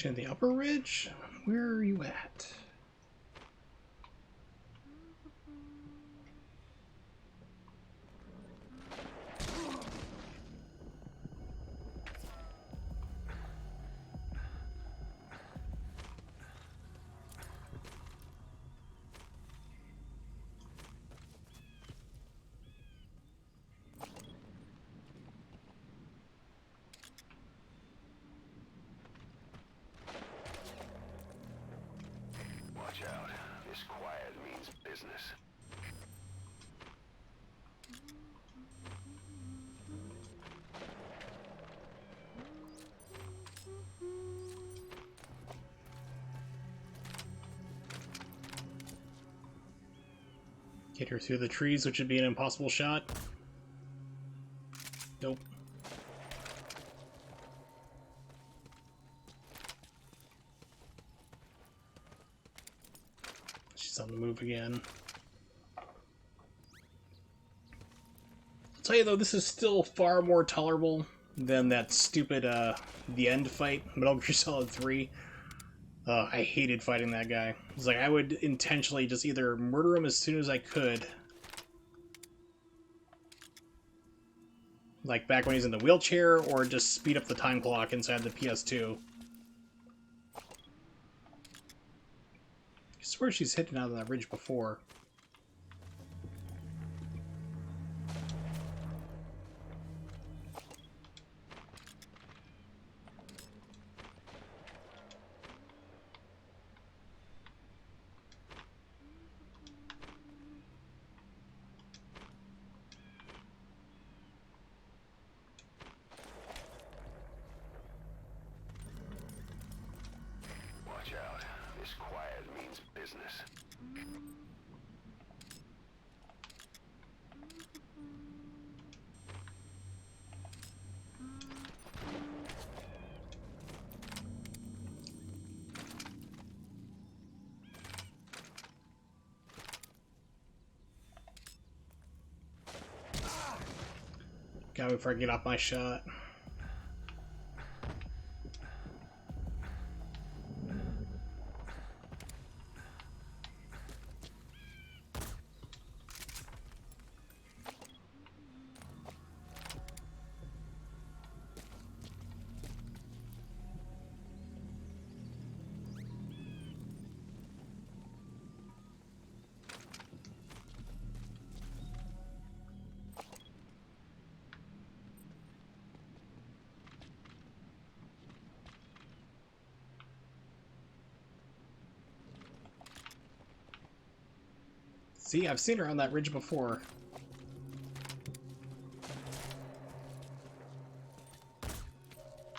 In the upper ridge? Where are you at? Watch out. This quiet means business. Get her through the trees, which would be an impossible shot. Nope. She's on the move again. I'll tell you though, this is still far more tolerable than that stupid, the end fight, Metal Gear Solid 3. I hated fighting that guy. It's like I would intentionally just either murder him as soon as I could. Like back when he's in the wheelchair, or just speed up the time clock inside the PS2. I swear she's hidden out on that ridge before. Watch out. This quiet means business. Got me before I get off my shot. See, I've seen her on that ridge before.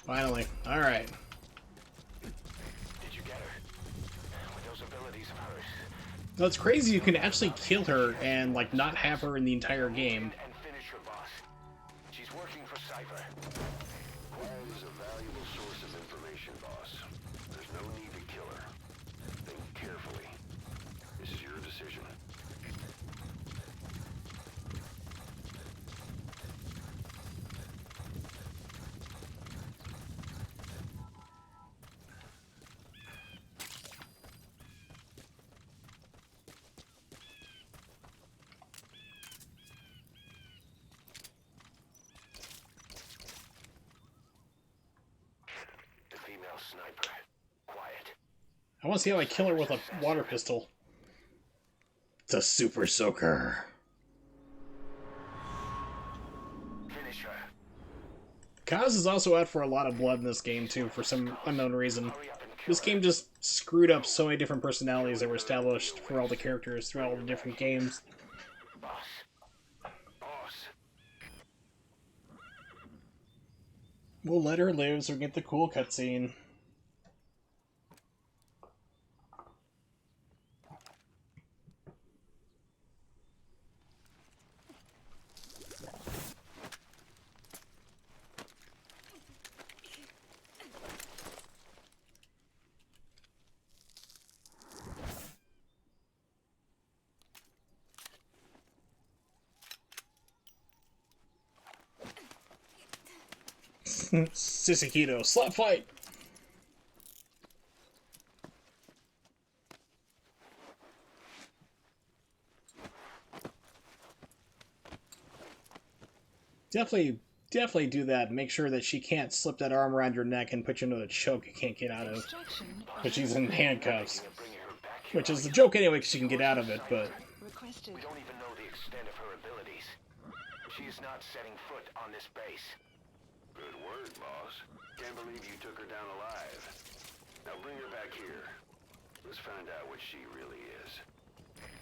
Finally. Alright. Did you get her? With those abilities of hers. No, it's crazy you can actually kill her and, like, not have her in the entire game. And finish her, boss. She's working for Cypher. Quiet is a valuable source of information, boss. There's no need to kill her. Think carefully. This is your decision. The female sniper. Quiet. I want to see how I kill her with a water pistol. It's a super soaker. Finish her. Kaz is also out for a lot of blood in this game, too, for some unknown reason. Hurry up and kill This her. game just screwed up so many different personalities that were established for all the characters throughout all the different games. Boss. Boss. We'll let her live so we get the cool cutscene. Sissy Keto, slap fight! Definitely do that. Make sure that she can't slip that arm around your neck and put you into a choke you can't get out of. Extraction But she's in handcuffs. Bringing her back here Which is the joke anyway, 'cause she can get out of it, but... requested. We don't even know the extent of her abilities. She is not setting foot on this base. Good word, boss. Can't believe you took her down alive. Now bring her back here. Let's find out what she really is.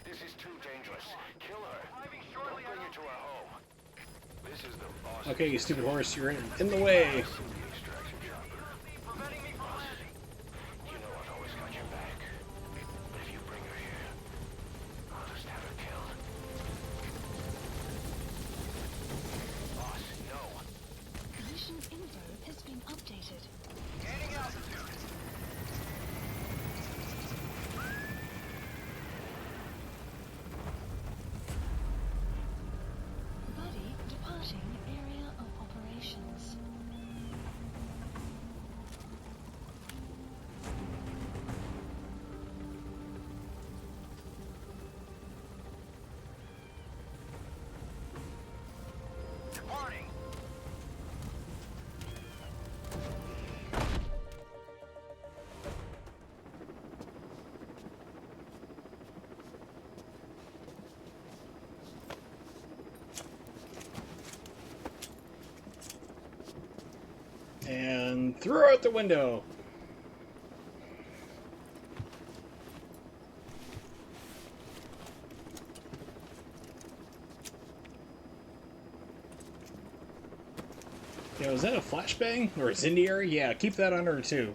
This is too dangerous. Kill her. Don't bring her to our home. This is the boss. Okay, you stupid horse, you're in the way. The extraction chopper. Boss, you know I've always got your back. But if you bring her here, I'll just have her killed. Boss, no. Mission info has been updated. Gaining altitude. Buddy departing area of operations. Departing. And threw her out the window. Yeah, was that a flashbang? Or a incendiary? Yeah, keep that on her too.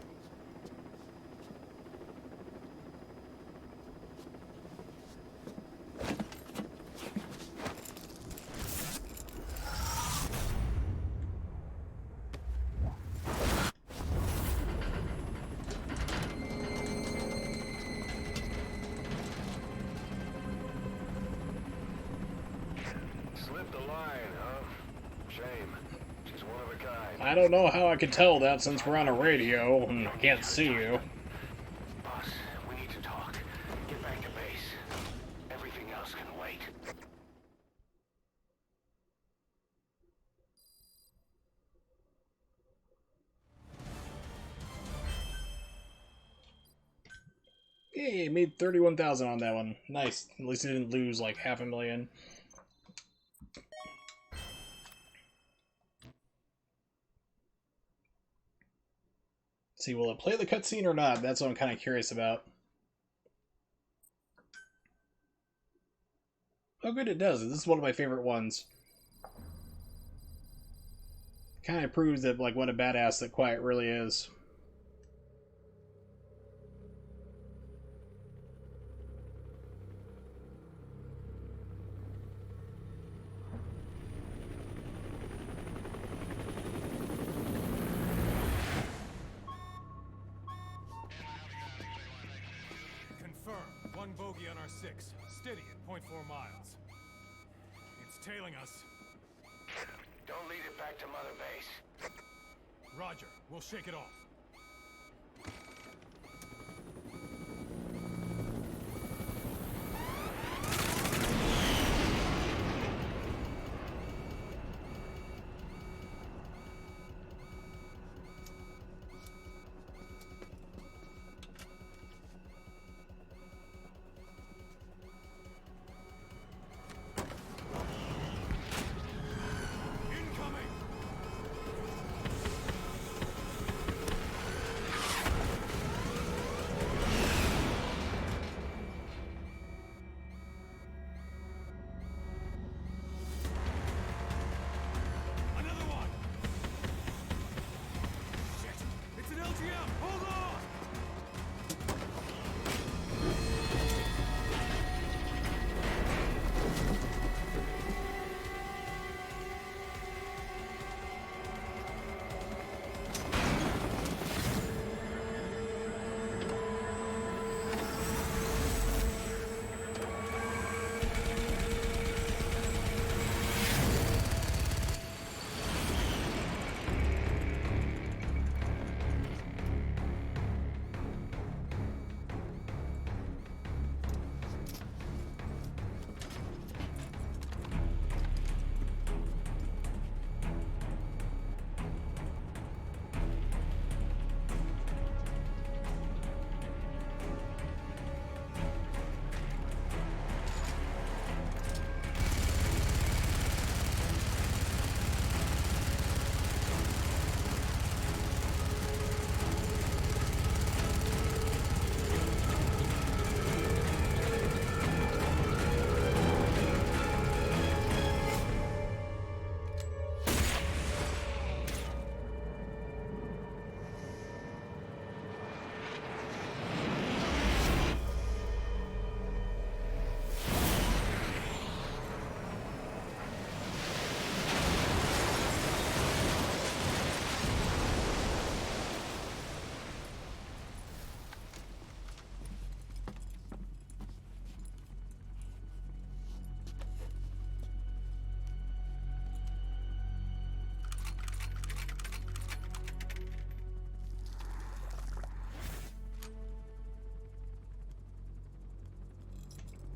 Slipped the line, huh? Shame. She's one of a kind. I don't know how I could tell that since we're on a radio and I can't see you. Boss, we need to talk. Get back to base. Everything else can wait. Hey, made 31,000 on that one. Nice. At least I didn't lose like $500,000. See, will it play the cutscene or not? That's what I'm kind of curious about. Oh, good, it does. This is one of my favorite ones. Kind of proves that, like, what a badass that Quiet really is. Confirm. One bogey on our 6. Steady at 0.4 miles. It's tailing us. Don't lead it back to Mother Base. Roger. We'll shake it off. Incoming!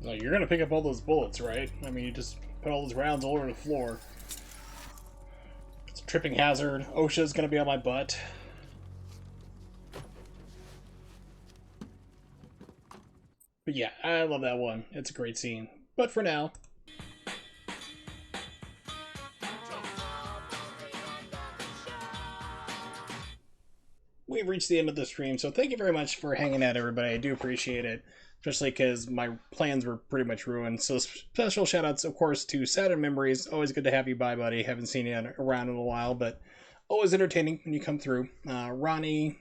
Like, you're gonna pick up all those bullets, right? I mean, you just put all those rounds all over the floor. It's a tripping hazard. OSHA's gonna be on my butt. But yeah, I love that one. It's a great scene. But for now, we've reached the end of the stream, so thank you very much for hanging out, everybody. I do appreciate it, especially because my plans were pretty much ruined. So special shout-outs, of course, to Saturn Memories. Always good to have you by, buddy. Haven't seen you around in a while, but always entertaining when you come through. Ronnie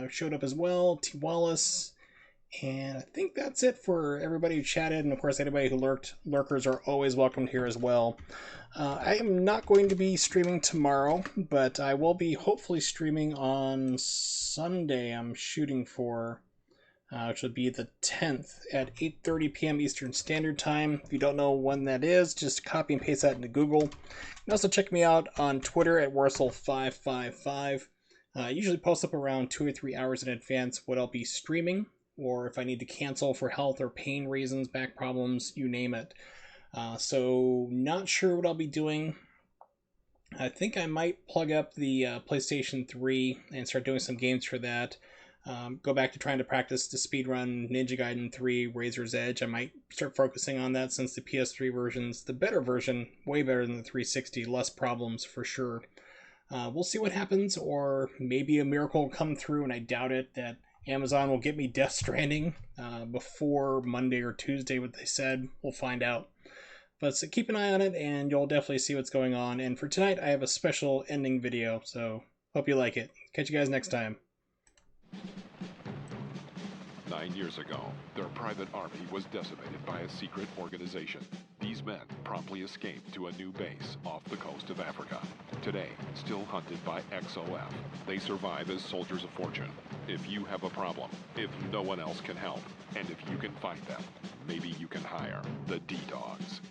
showed up as well, T. Wallace, and I think that's it for everybody who chatted, and of course anybody who lurked. Lurkers are always welcomed here as well. I am not going to be streaming tomorrow, but I will be hopefully streaming on Sunday. I'm shooting for, which would be the 10th at 8:30 p.m. Eastern Standard Time. If you don't know when that is, just copy and paste that into Google. You can also check me out on Twitter at Warsaw555. I usually post up around 2 or 3 hours in advance what I'll be streaming, or if I need to cancel for health or pain reasons, back problems, you name it. So not sure what I'll be doing. I think I might plug up the PlayStation 3 and start doing some games for that. Go back to trying to practice the speedrun Ninja Gaiden 3 Razor's Edge. I might start focusing on that since the PS3 version's the better version, way better than the 360, less problems for sure. We'll see what happens, or maybe a miracle will come through, and I doubt it, that Amazon will get me Death Stranding before Monday or Tuesday, what they said. We'll find out. But so keep an eye on it, and you'll definitely see what's going on. And for tonight, I have a special ending video, so hope you like it. Catch you guys next time. 9 years ago, their private army was decimated by a secret organization. These men promptly escaped to a new base off the coast of Africa. Today, still hunted by XOF, they survive as soldiers of fortune. If you have a problem, if no one else can help, and if you can fight them, maybe you can hire the D-Dogs.